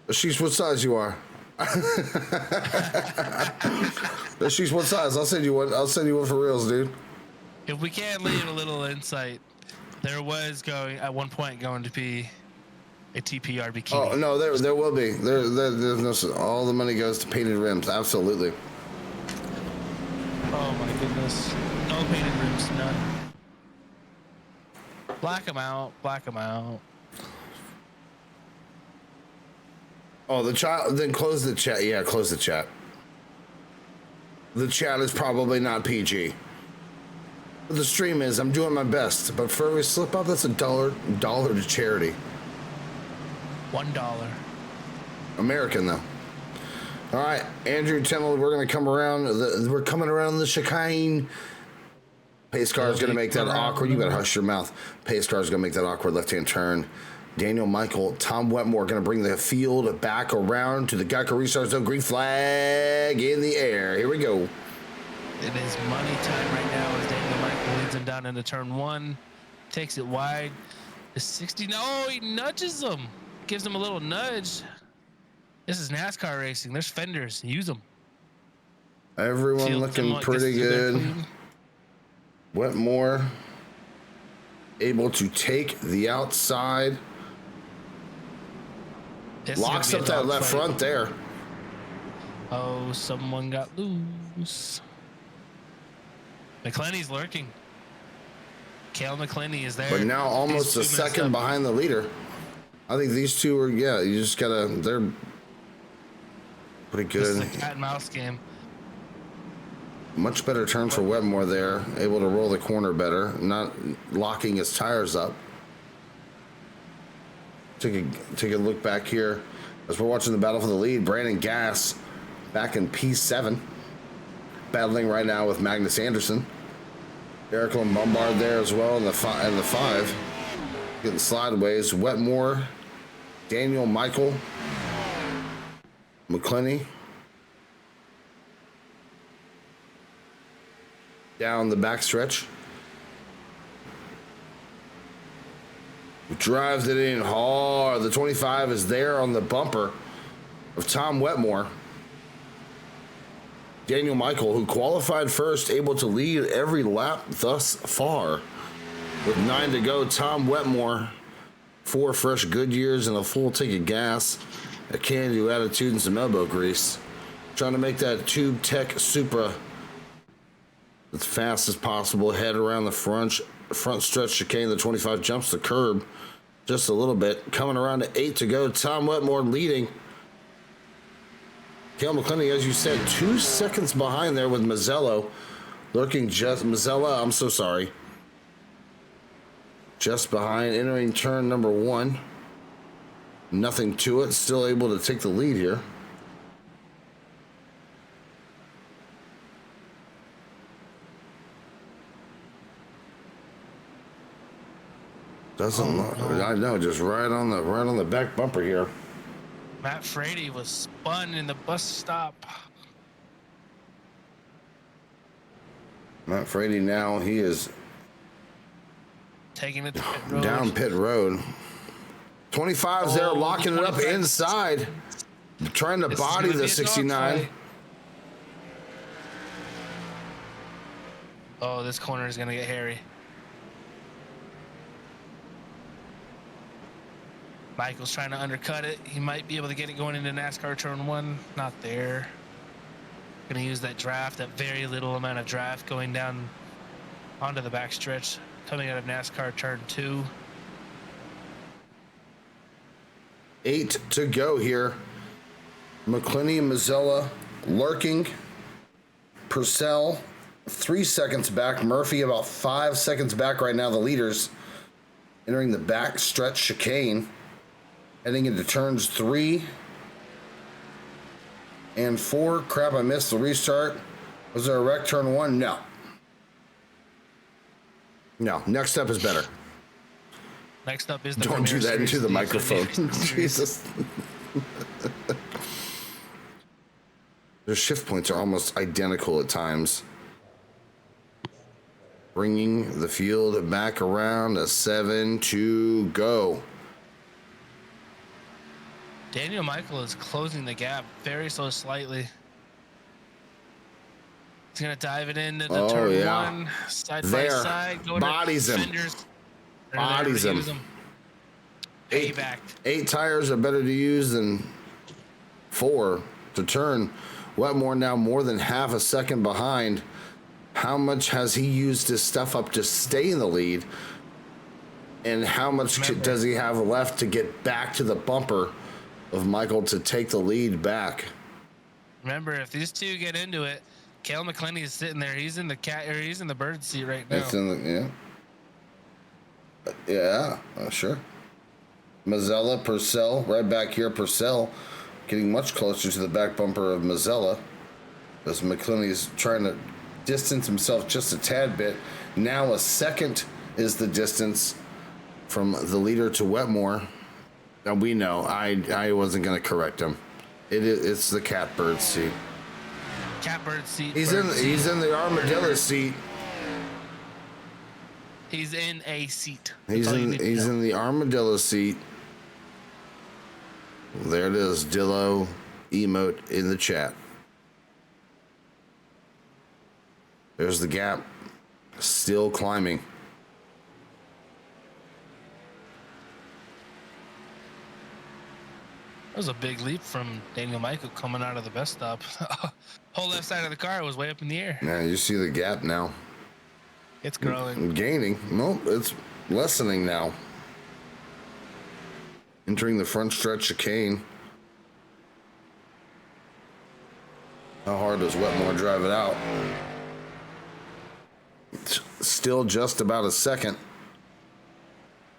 Ashish, what size you are? Ashish, what size? I'll send you one. I'll send you one for reals, dude. If we can leave a little insight, there was at one point going to be a TPR bikini. Oh no, there will be. There's no. All the money goes to painted rims. Absolutely. Oh my goodness. No painted rims, none. Black them out. Black them out. Oh, the child. Then close the chat. Yeah, close the chat. The chat is probably not PG. But the stream is. I'm doing my best. But for every slip up, that's $1 to charity. $1. American though. All right, Andrew Tennell, we're gonna come around. We're coming around the chicane. Pace car is gonna make that awkward. You better hush your mouth. Pace car is gonna make that awkward left-hand turn. Daniel Michael, Tom Wetmore gonna bring the field back around to the Geico restart zone. Green flag in the air. Here we go. It is money time right now as Daniel Michael leads him down into turn one. Takes it wide. The 60. No, he nudges him. Gives him a little nudge. This is NASCAR racing. There's fenders. Use them. Everyone looking pretty good. Wetmore able to take the outside. Locks up that left front there. Oh, someone got loose. McClenny's lurking. Cale McClenny is there. But now almost a second behind the leader. I think these two are, you just gotta, they're pretty good. This is a cat and mouse game. Much better turn for Wetmore there. Able to roll the corner better. Not locking his tires up. Take a look back here as we're watching the battle for the lead. Brandon Gass back in P7. Battling right now with Magnus Anderson. Eric Lombard there as well in the five. Getting sideways. Wetmore, Daniel Michael, McClenny. Down the backstretch. Drives it in hard. The 25 is there on the bumper of Tom Wetmore. Daniel Michael, who qualified first, able to lead every lap thus far. With 9 to go, Tom Wetmore, 4 fresh Goodyears and a full tank of gas, a can-do attitude and some elbow grease. Trying to make that Tube Tech Supra as fast as possible. Head around the front stretch chicane. The 25 jumps the curb just a little bit. Coming around to 8 to go. Tom Wetmore leading. Cale McClenny, as you said, 2 seconds behind there with Mazzello lurking just Mazzella. I'm so sorry. Just behind, entering turn number 1. Nothing to it. Still able to take the lead here. Doesn't look. I know, just right on the back bumper here. Matt Frady was spun in the bus stop. Matt Frady now, he is Taking it to pit road. down pit road. 25's there, locking it up inside. Trying to body the 69. Oh, this corner is going to get hairy. Michael's trying to undercut it. He might be able to get it going into NASCAR turn 1. Not there. Going to use that draft, that very little amount of draft going down onto the backstretch. Coming out of NASCAR turn 2. 8 to go here. McClinney and Mazzella lurking. Purcell 3 seconds back. Murphy about 5 seconds back right now. The leaders entering the back stretch chicane. Heading into turns 3 and 4. Crap, I missed the restart. Was there a wreck turn 1? No. No, next up is better. Next up is the Don't do that into the microphone. Jesus. Their shift points are almost identical at times. Bringing the field back around a 7 to go. Daniel Michael is closing the gap very so slightly. He's going to dive it into the turn 1, side by side. Bodies him. Bodies him. Eight tires are better to use than 4 to turn. Wetmore now more than half a second behind. How much has he used his stuff up to stay in the lead? And how much does he have left to get back to the bumper of Michael to take the lead back? Remember, if these two get into it, Cale McClinney is sitting there. He's in the he's in the bird seat right now. It's in the, sure. Mazzella, Purcell, right back here. Purcell getting much closer to the back bumper of Mazzella as McClinney's trying to distance himself just a tad bit. Now a second is the distance from the leader to Wetmore. Now we know. I wasn't going to correct him. It's the catbird seat. Catbird seat. He's in the armadillo seat. He's in a seat. He's in the armadillo seat. There it is, Dillo emote in the chat. There's the gap, still climbing. That was a big leap from Daniel Michael coming out of the best stop. Whole left side of the car was way up in the air. Now you see the gap now. It's growing. Gaining. Nope, it's lessening now. Entering the front stretch chicane. How hard does Wetmore drive it out? Still just about a second.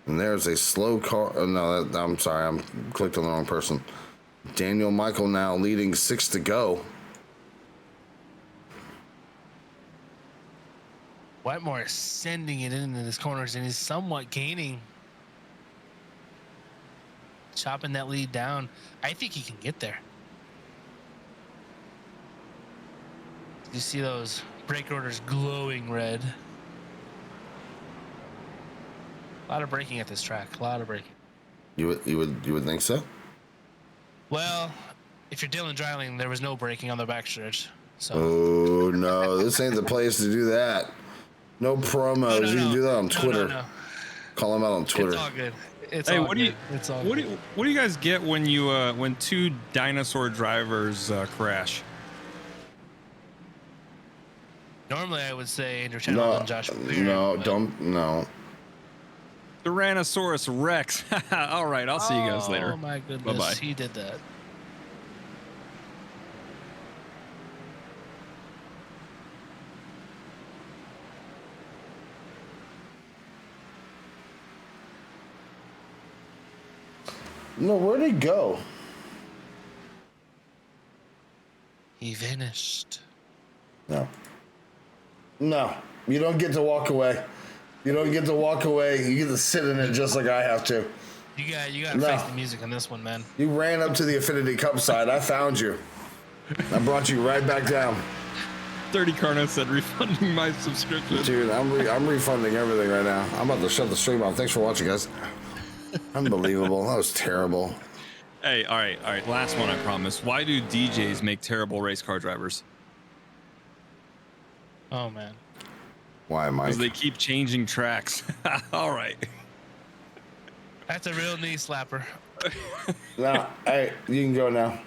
And there's a slow car. Oh, no, I'm sorry. I'm clicked on the wrong person. Daniel Michael now leading 6 to go. Wetmore is sending it into his corners, and he's somewhat gaining. Chopping that lead down. I think he can get there. You see those brake rotors glowing red. A lot of braking at this track. A lot of braking. You would think so? Well, if you're Dylan Dreiling, there was no braking on the backstretch. So. Oh no, this ain't the place to do that. No promos. No. You can do that on Twitter. No. Call him out on Twitter. It's all good. Hey, what do you guys get when you when two dinosaur drivers crash? Normally, I would say Andrew Channel and Josh. No. Tyrannosaurus Rex. All right, I'll see you guys later. Oh my goodness, Bye-bye. He did that. No, where'd he go? He vanished. No, you don't get to walk away. You don't get to walk away. You get to sit in it just like I have to. You got to face the music on this one, man. You ran up to the Affinity Cup side. I found you. I brought you right back down. 30 Carno said refunding my subscription. Dude, I'm refunding everything right now. I'm about to shut the stream off. Thanks for watching, guys. Unbelievable. That was terrible. Hey, all right. Last one, I promise. Why do DJs make terrible race car drivers? Oh, man. Why, Mike? Because they keep changing tracks. All right. That's a real knee slapper. No, hey, you can go now.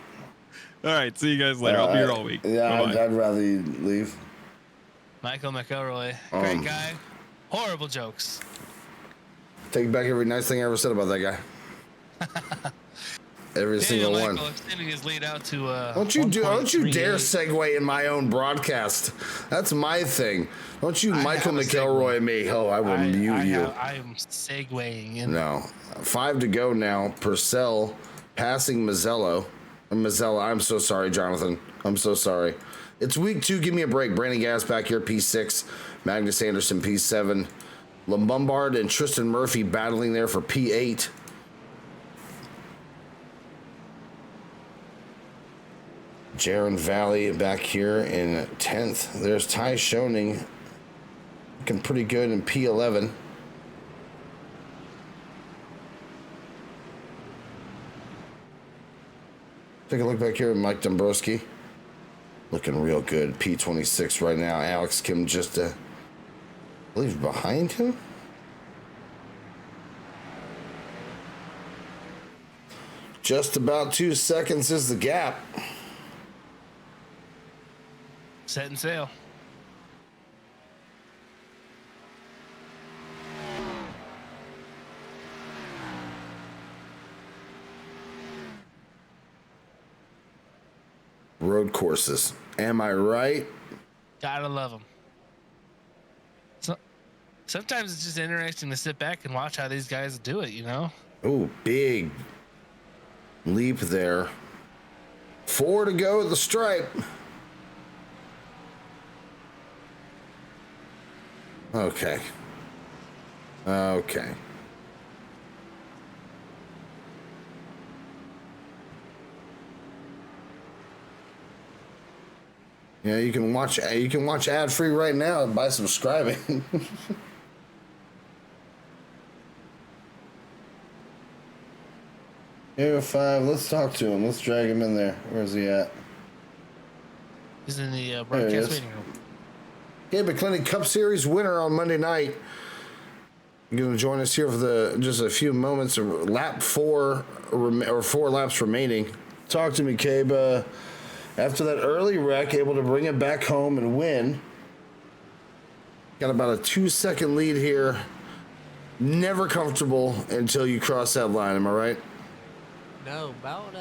All right, see you guys later. I'll be here all week. Yeah, I'd rather you leave. Michael McElroy, great guy. Horrible jokes. Take back every nice thing I ever said about that guy. Every single one. Extending his lead out to, Don't you dare segue in my own broadcast. That's my thing. Don't you Michael McElroy me. Oh, I will mute you. I'm segueing in. No. 5 to go now. Purcell passing Mazzello. I'm so sorry, Jonathan. I'm so sorry. It's week 2. Give me a break. Brandon Gass back here, P6. Magnus Anderson, P7. Lombard and Tristan Murphy battling there for P8. Jaron Valley back here in 10th. There's Ty Schoening looking pretty good in P11. Take a look back here at Mike Dombrowski. Looking real good. P26 right now. Alex Kim just, I believe, behind him. Just about 2 seconds is the gap. Setting sail. Road courses. Am I right? Gotta love them. So, sometimes it's just interesting to sit back and watch how these guys do it, you know? Oh, big leap there. 4 to go at the stripe. Okay. Okay. Yeah, you can watch ad free right now by subscribing. Here 5, let's talk to him. Let's drag him in there. Where's he at? He's in the broadcast meeting room. Gabe McClintock Cup Series winner on Monday night. You're going to join us here for just a few moments. Lap 4 or 4 laps remaining. Talk to me, Gabe. After that early wreck, able to bring it back home and win. Got about a 2-second lead here. Never comfortable until you cross that line. Am I right? No, about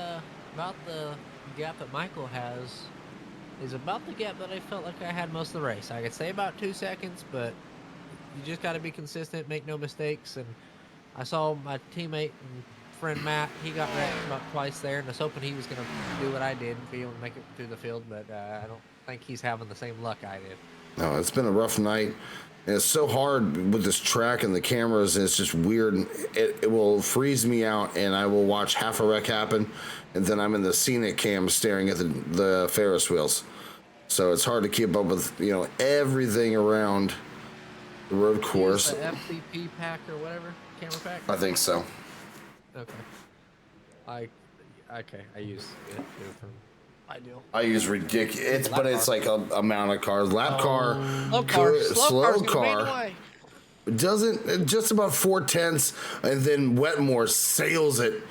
the gap that Michael has is about the gap that I felt like I had most of the race. I could say about 2 seconds, but you just got to be consistent, make no mistakes. And I saw my teammate and friend Matt, he got wrecked about twice there, and I was hoping he was going to do what I did and be able to make it through the field, but I don't think he's having the same luck I did. No, it's been a rough night. And it's so hard with this track and the cameras, and it's just weird. It will freeze me out, and I will watch half a wreck happen, and then I'm in the scenic cam staring at the Ferris wheels. So it's hard to keep up with, everything around the road course. The FCP pack or whatever, camera pack? I think so. Okay. I use it from ideal. I use ridiculous, but it's like a amount of cars. Lap car, slow car. Doesn't just about 4/10, and then Wetmore sails it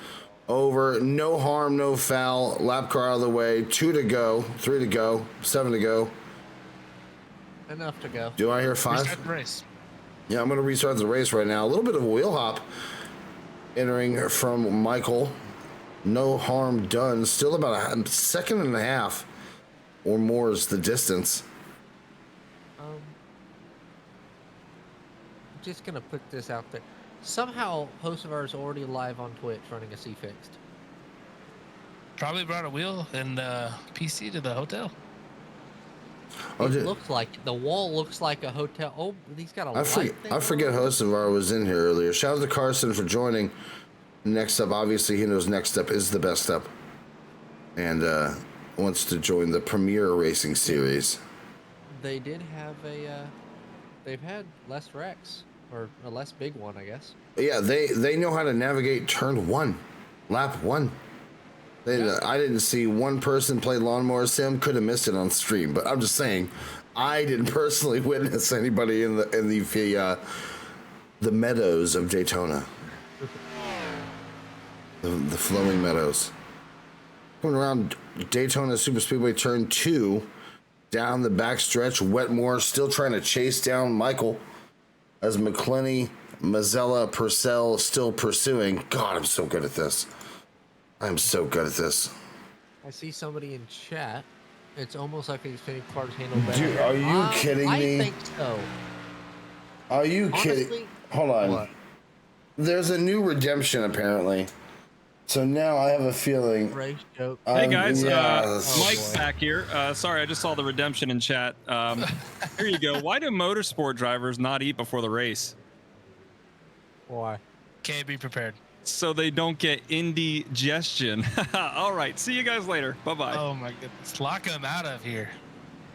over. No harm, no foul. Lap car out of the way. 2 to go, 3 to go, 7 to go. Enough to go. Do I hear 5? Restart the race. Yeah, I'm going to restart the race right now. A little bit of a wheel hop entering from Michael. No harm done. Still about a second and a half or more is the distance. Just gonna put this out there. Somehow, host of ours already live on Twitch running a C fixed. Probably brought a wheel and PC to the hotel. It looks like the wall looks like a hotel. Oh, he's got a I forget Hostivar was in here earlier. Shout out to Carson for joining. Next up, obviously he knows Next Up is the best step, and wants to join the Premier Racing Series. They did have a. They've had less wrecks, or a less big one, I guess. Yeah, they know how to navigate turn 1, lap 1. I didn't see one person play Lawnmower Sim. Could have missed it on stream, but I'm just saying, I didn't personally witness anybody in the meadows of Daytona, the flowing meadows. Coming around Daytona Super Speedway turn 2, down the backstretch. Wetmore still trying to chase down Michael as McClenny, Mazzella, Purcell still pursuing. God, I'm so good at this. I'm so good at this. I see somebody in chat. It's almost like these Xfinity cars handle better. Dude, are you kidding me? I think so. Are you Honestly, kidding? Hold on. What? There's a new redemption apparently. So now I have a feeling. Race joke. Hey guys, yeah. Mike's back here. Sorry, I just saw the redemption in chat. Here you go. Why do motorsport drivers not eat before the race? Why? Can't be prepared. So they don't get indigestion. All right, see you guys later. Bye-bye. Oh my goodness. Lock him out of here.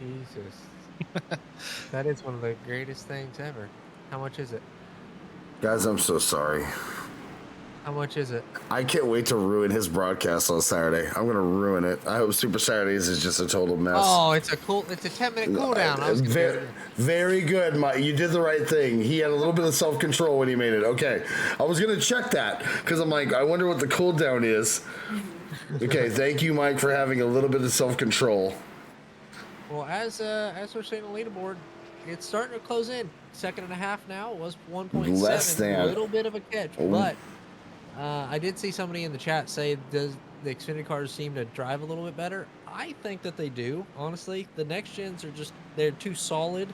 Jesus. That is one of the greatest things ever. How much is it? Guys, I'm so sorry. How much is it? I can't wait to ruin his broadcast on Saturday. I'm gonna ruin it. I hope Super Saturdays is just a total mess. Oh, it's a 10-minute cooldown. Very good, Mike. You did the right thing. He had a little bit of self-control when he made it. Okay, I was gonna check that because I'm like, I wonder what the cooldown is. Okay, thank you, Mike, for having a little bit of self-control. Well, as we're seeing the leaderboard, it's starting to close in. Second and a half now. It was 1.7. Less than. A little bit of a catch, but I did see somebody in the chat say, does the Xfinity cars seem to drive a little bit better? I think that they do, honestly. The next gens are just, they're too solid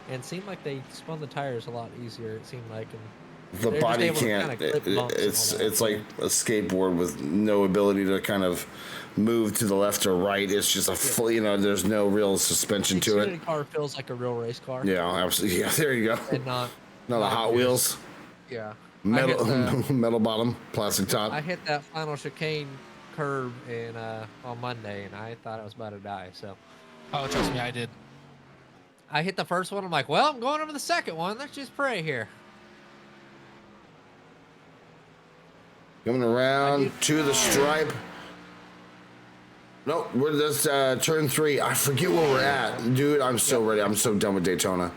and seem like they spun the tires a lot easier, it seemed like. And the body can't, it's like a skateboard with no ability to kind of move to the left or right. It's just a full, there's no real suspension to it. The Xfinity car feels like a real race car. Yeah, absolutely. Yeah, there you go. And not the Hot Wheels. Yeah. Metal bottom, plastic top. I hit that final chicane curve on Monday, and I thought I was about to die. So, oh, trust me, I did. I hit the first one. I'm like, well, I'm going over the second one. Let's just pray here. Coming around to the stripe. Nope, we're just turn 3. I forget where we're at, dude. I'm so ready. I'm so done with Daytona.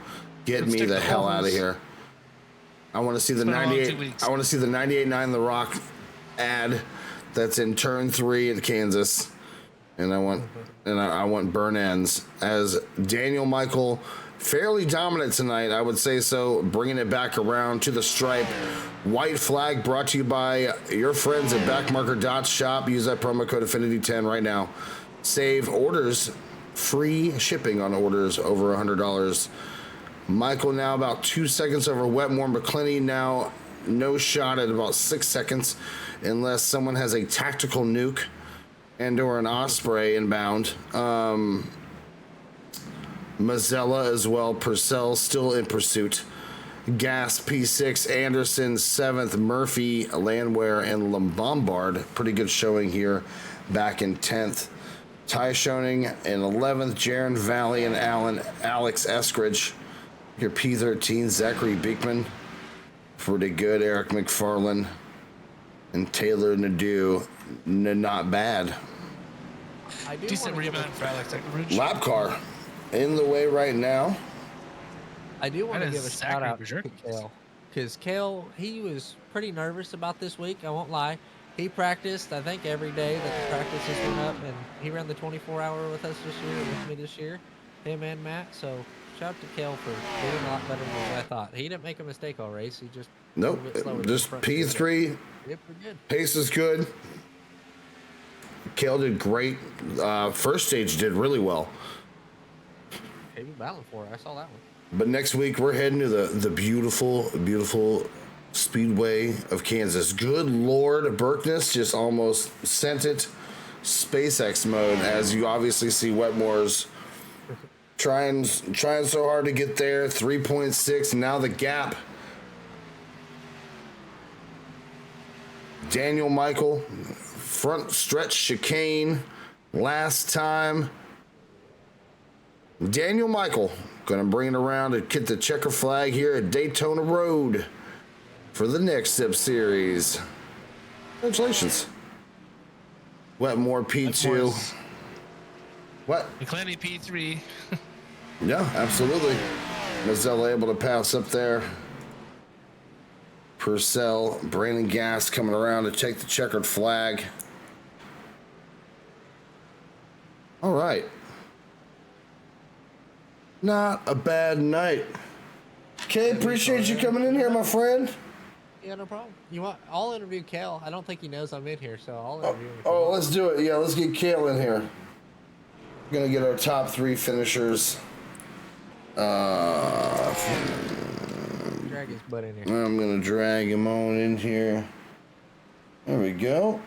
Get me the hell out of here. I want to see the 98. I want to see the 98.9 The Rock ad that's in turn 3 at Kansas, and I want burn ends as Daniel Michael, fairly dominant tonight, I would say so, bringing it back around to the stripe. White flag brought to you by your friends at backmarker.shop. Use that promo code Affinity10 right now. Save orders, free shipping on orders over $100. Michael now about 2 seconds over Wetmore. McClenny now no shot at about 6 seconds unless someone has a tactical nuke and or an Osprey inbound. Mazzella as well. Purcell still in pursuit. Gas P6, Anderson 7th, Murphy, Landwehr, and Lombard. Pretty good showing here back in 10th. Ty Schoening in 11th, Jaron Valley and Alex Eskridge. Your P13, Zachary Beekman. Pretty good, Eric McFarland. And Taylor Nadeau, not bad. Decent rebound for Alex Eskridge. Lap car in the way right now. I do want to give a shout out to Kale. Because Kale, he was pretty nervous about this week, I won't lie. He practiced, I think, every day that the practices went up, and he ran the 24-hour with us this year, with me this year, him and Matt. So shout out to Kale for doing a lot better than I thought. He didn't make a mistake all race. He just Just P3. Pace is good. Kale did great. First stage did really well. He was battling for it. I saw that one. But next week we're heading to the beautiful, beautiful Speedway of Kansas. Good Lord, Berkness just almost sent it SpaceX mode, as you obviously see Wetmore's trying so hard to get there. 3.6, and now the gap. Daniel Michael, front stretch chicane. Last time, Daniel Michael gonna bring it around to get the checker flag here at Daytona Road for the NEXTUP series. Congratulations. Wetmore P2. What? McClenny P3. Yeah, absolutely. Mazzella able to pass up there. Purcell, Brandon Gass coming around to take the checkered flag. All right. Not a bad night. Okay, appreciate you coming in here, my friend. Yeah, no problem. You want? I'll interview Kale. I don't think he knows I'm in here, so I'll interview him. Oh, let's do it. Yeah, let's get Kale in here. We're gonna get our top 3 finishers. Drag his butt in here. I'm gonna drag him on in here. There we go.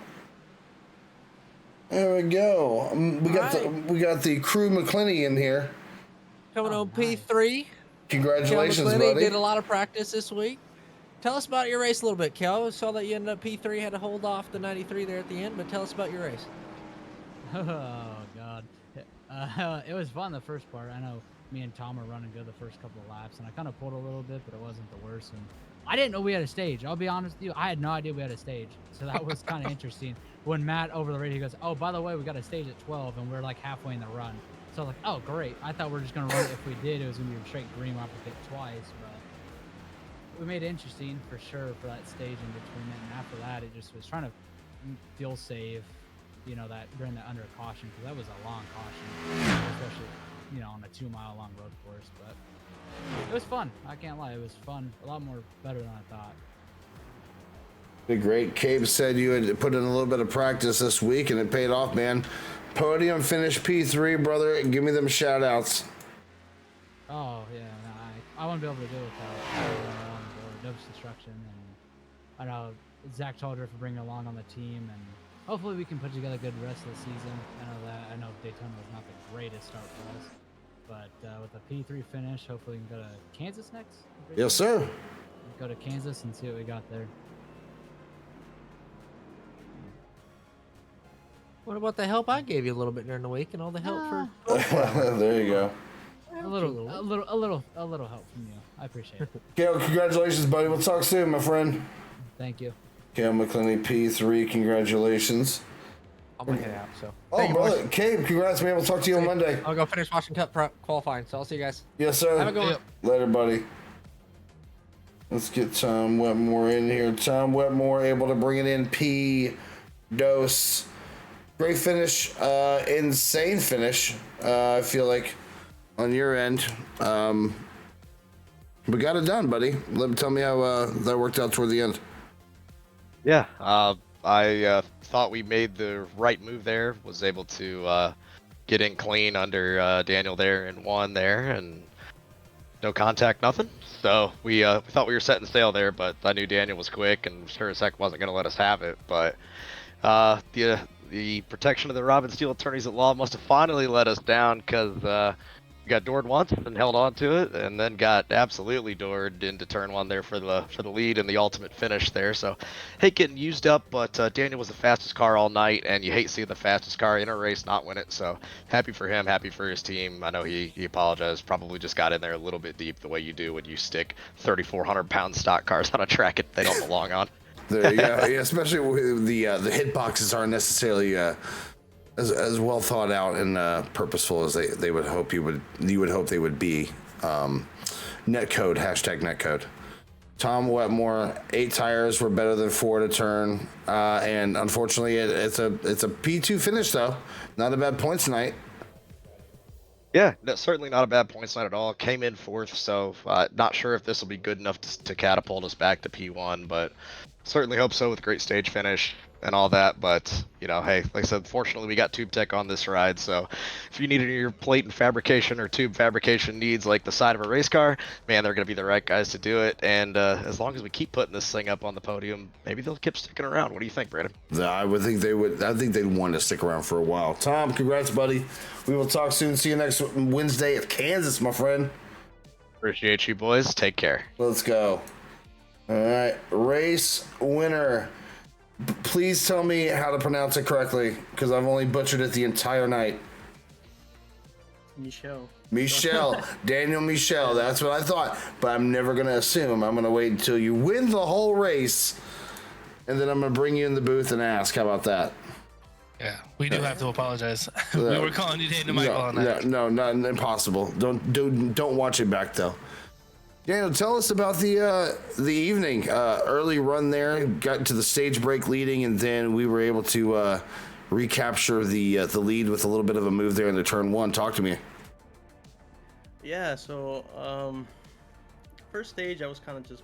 There we go. We got the crew McClenny in here. Coming on P3. Congratulations, Kel buddy. did a lot of practice this week. Tell us about your race a little bit, Kel. I saw that you ended up P3, had to hold off the 93 there at the end, but tell us about your race. Oh God, it was fun the first part. I know me and Tom were running good the first couple of laps, and I kind of pulled a little bit, but it wasn't the worst. And I didn't know we had a stage. I'll be honest with you, I had no idea we had a stage, so that was kind of interesting. When Matt over the radio goes, "Oh, by the way, we got a stage at 12, and we're like halfway in the run." So I was like, "Oh, great!" I thought we were just gonna run it. If we did, it was gonna be a straight green. We'll have to pick twice, but we made it interesting for sure for that stage in between it. And after that, it just was trying to feel save, you know, that during the under caution, because that was a long caution, especially, you know, on a 2-mile long road course. But it was fun. I can't lie, it was fun. A lot more better than I thought. Did great. Cabe said you had put in a little bit of practice this week, and it paid off, man. Podium finish P3, brother. Give me them shout outs. Oh yeah, no, I wouldn't be able to do it without everyone on board. Dopes Destruction, and I know Zach Taldra for bringing along on the team, and hopefully we can put together a good rest of the season. I know Daytona was not the greatest start for us, but with a P3 finish, hopefully we can go to Kansas next. Yes, sir. Go to Kansas and see what we got there. What about the help I gave you a little bit during the week and all the help for? There you go. A little help from you. I appreciate it. Gail, congratulations, buddy. We'll talk soon, my friend. Thank you. Gail McClenny, P3, congratulations. I'm gonna head out. So. Oh, brother, Cabe, congrats, man. We'll talk to you on Monday. I'll go finish watching Cup qualifying. So I'll see you guys. Yes, sir. Have a good one. Later, buddy. Let's get Tom Wetmore in here. Tom Wetmore able to bring it in. P. Dose. Great finish. Insane finish. I feel like on your end. We got it done, buddy. Tell me how that worked out toward the end. Yeah, I thought we made the right move there. Was able to get in clean under Daniel there and won there, and no contact, nothing. So we thought we were setting sail there, but I knew Daniel was quick, and sure as heck wasn't going to let us have it. But the protection of the Robin Steele attorneys at law must have finally let us down, because we got doored once and held on to it, and then got absolutely doored into turn 1 there for the lead and the ultimate finish there. So hate getting used up, but Daniel was the fastest car all night, and you hate seeing the fastest car in a race not win it. So happy for him, happy for his team. I know he apologized, probably just got in there a little bit deep, the way you do when you stick 3,400-pound stock cars on a track that they don't belong on. There you go. Yeah, especially with the hitboxes aren't necessarily as well thought out and purposeful as they would hope you would hope they would be. Netcode, #netcode. Tom Wetmore, 8 tires were better than 4 to turn, and unfortunately it's a P2 finish though. Not a bad points night. Yeah, no, certainly not a bad points night at all. Came in 4th, so not sure if this will be good enough to catapult us back to P1, but certainly hope so with great stage finish and all that. But, you know, hey, like I said, fortunately we got Tube Tech on this ride. So if you need any of your plate and fabrication or tube fabrication needs like the side of a race car, man, they're going to be the right guys to do it. And as long as we keep putting this thing up on the podium, maybe they'll keep sticking around. What do you think, Brandon? I would think they would. I think they'd want to stick around for a while. Tom, congrats, buddy. We will talk soon. See you next Wednesday at Kansas, my friend. Appreciate you, boys. Take care. Let's go. All right, race winner. Please tell me how to pronounce it correctly, because I've only butchered it the entire night. Michelle. Daniel Michelle. That's what I thought. But I'm never going to assume. I'm going to wait until you win the whole race, and then I'm going to bring you in the booth and ask. How about that? Yeah, we do have to apologize. We were calling you Daniel Michael on that. No, not impossible. Don't watch it back, though. Daniel, tell us about the evening. Early run there, got to the stage break leading, and then we were able to recapture the lead with a little bit of a move there in the turn one. Talk to me. Yeah, so first stage, I was kind of just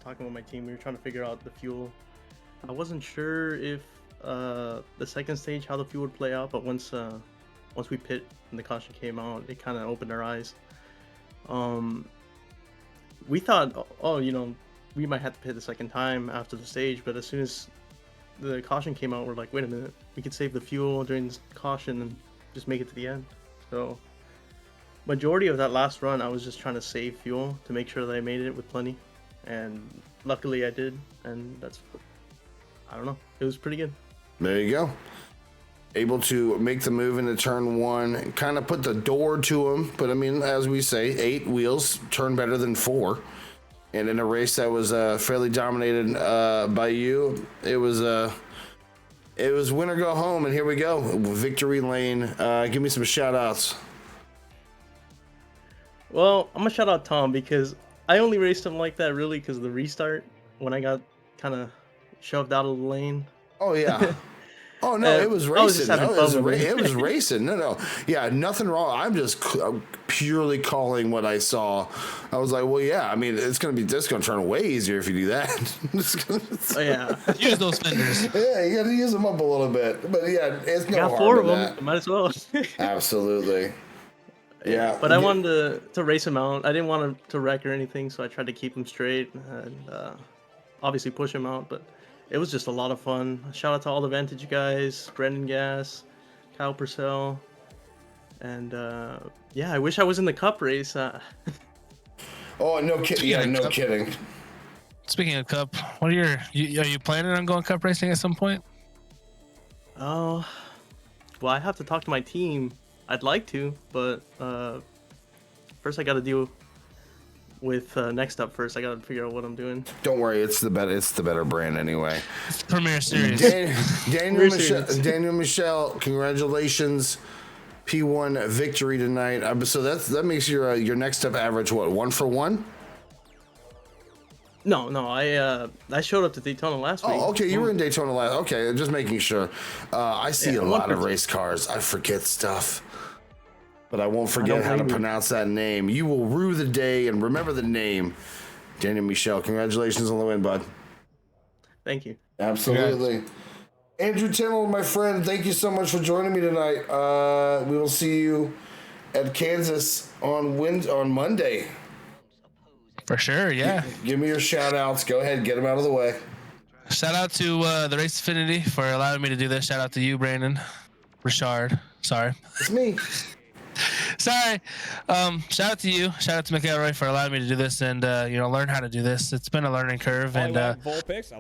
talking with my team. We were trying to figure out the fuel. I wasn't sure if the second stage how the fuel would play out, but once we pit and the caution came out, it kind of opened our eyes. We thought, oh, you know, we might have to pit the second time after the stage, but as soon as the caution came out, we're like, wait a minute, we could save the fuel during this caution and just make it to the end. So majority of that last run, I was just trying to save fuel to make sure that I made it with plenty, and luckily I did, and that's, I don't know, it was pretty good. There you go. Able to make the move into turn one, kind of put the door to him. But I mean, as we say, 8 wheels turn better than 4. And in a race that was fairly dominated by you, it was win or go home. And here we go, victory lane. Give me some shout outs. Well, I'm gonna shout out Tom, because I only raced him like that really because of the restart when I got kind of shoved out of the lane. Oh yeah. Oh no, it was racing. It was racing. No. Yeah, nothing wrong. I'm just purely calling what I saw. I was like, well, yeah. I mean, it's gonna turn way easier if you do that. Oh yeah. Use those fenders. Yeah, you gotta use them up a little bit. But yeah, it's no harm. Got 4 of to them. that. Might as well. Absolutely. Yeah. But I wanted to race him out. I didn't want him to wreck or anything, so I tried to keep him straight and obviously push him out. But it was just a lot of fun. Shout out to all the Vantage guys, Brendan Gass, Kyle Purcell, and yeah, I wish I was in the Cup race. Oh, no kidding! Yeah, no kidding. Speaking of Cup, what are you planning on going Cup racing at some point? Oh, well, I have to talk to my team. I'd like to, but first I got to deal with NEXTUP first. I gotta figure out what I'm doing. Don't worry, it's the better brand anyway. It's the Premier Series. Daniel Michelle, congratulations, P1 victory tonight. So that makes your NEXTUP average what, 1 for 1? No, I showed up to Daytona last week. Oh, okay, you were in Daytona last. Okay, just making sure. I see a lot of race cars. I forget stuff. But I won't forget how to pronounce that name. You will rue the day and remember the name. Daniel Michelle, congratulations on the win, bud. Thank you. Absolutely. Andrew Timmel, my friend, thank you so much for joining me tonight. We will see you at Kansas on Monday. For sure, yeah. Give me your shout outs. Go ahead, get them out of the way. Shout out to the Race Affinity for allowing me to do this. Shout out to you, Brandon. Richard. Sorry. It's me. Sorry. Shout out to you. Shout out to McElroy for allowing me to do this and learn how to do this. It's been a learning curve. I love Vulpix.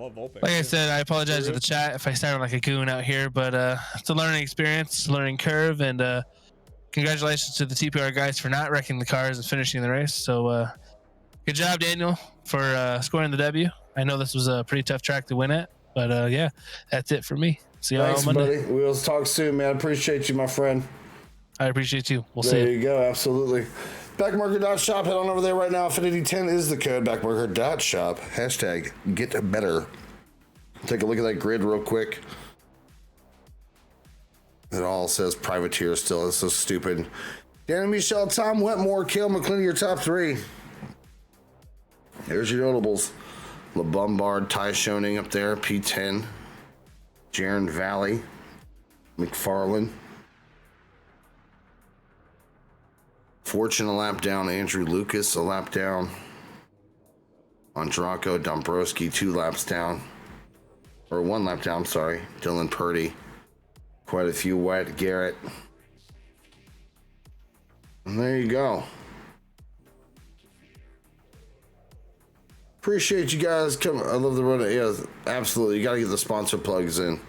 Like I said, I apologize to the chat if I sounded like a goon out here, but it's a learning experience, learning curve, and congratulations to the TPR guys for not wrecking the cars and finishing the race. So good job, Daniel, for scoring the W. I know this was a pretty tough track to win at, but yeah, that's it for me. See y'all on Monday. Buddy. We'll talk soon, man. I appreciate you, my friend. I appreciate you. We'll see you. There you go. Absolutely. Backmarker.shop. Head on over there right now. Affinity 10 is the code. Backmarker.shop. Hashtag get better. Take a look at that grid real quick. It all says privateer still. It's so stupid. Danny Michelle, Tom Wetmore, Cale McClinney, your top 3. There's your notables. La Bombard, Ty Schoening up there, P10. Jaron Valley, McFarland. Fortune a lap down, Andrew Lucas a lap down. Andraco, Dombrowski 2 laps down. Or 1 lap down, sorry. Dylan Purdy. Quite a few. Wyatt Garrett. And there you go. Appreciate you guys coming. I love the run. Yeah, absolutely. You got to get the sponsor plugs in.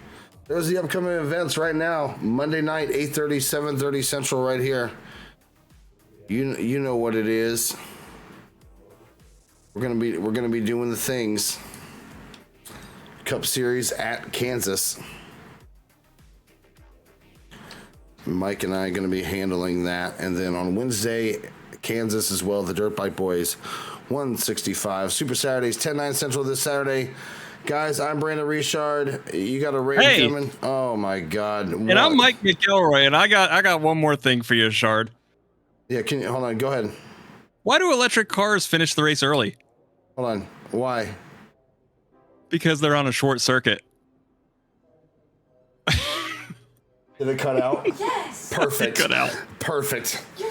There's the upcoming events right now. Monday night, 8:30, 7:30 Central right here. You know what it is. We're gonna be doing the things. Cup Series at Kansas. Mike and I are gonna be handling that, and then on Wednesday, Kansas as well. The Dirt Bike Boys, 165 Super Saturdays, 10/9 Central this Saturday. Guys, I'm Brandon Richard. You got a raid coming? Oh my God! And I'm Mike McElroy, and I got one more thing for you, Shard. Yeah, can you hold on? Go ahead. Why do electric cars finish the race early? Hold on. Why? Because they're on a short circuit. Did it cut out? Yes. Perfect. It cut out. Perfect. You're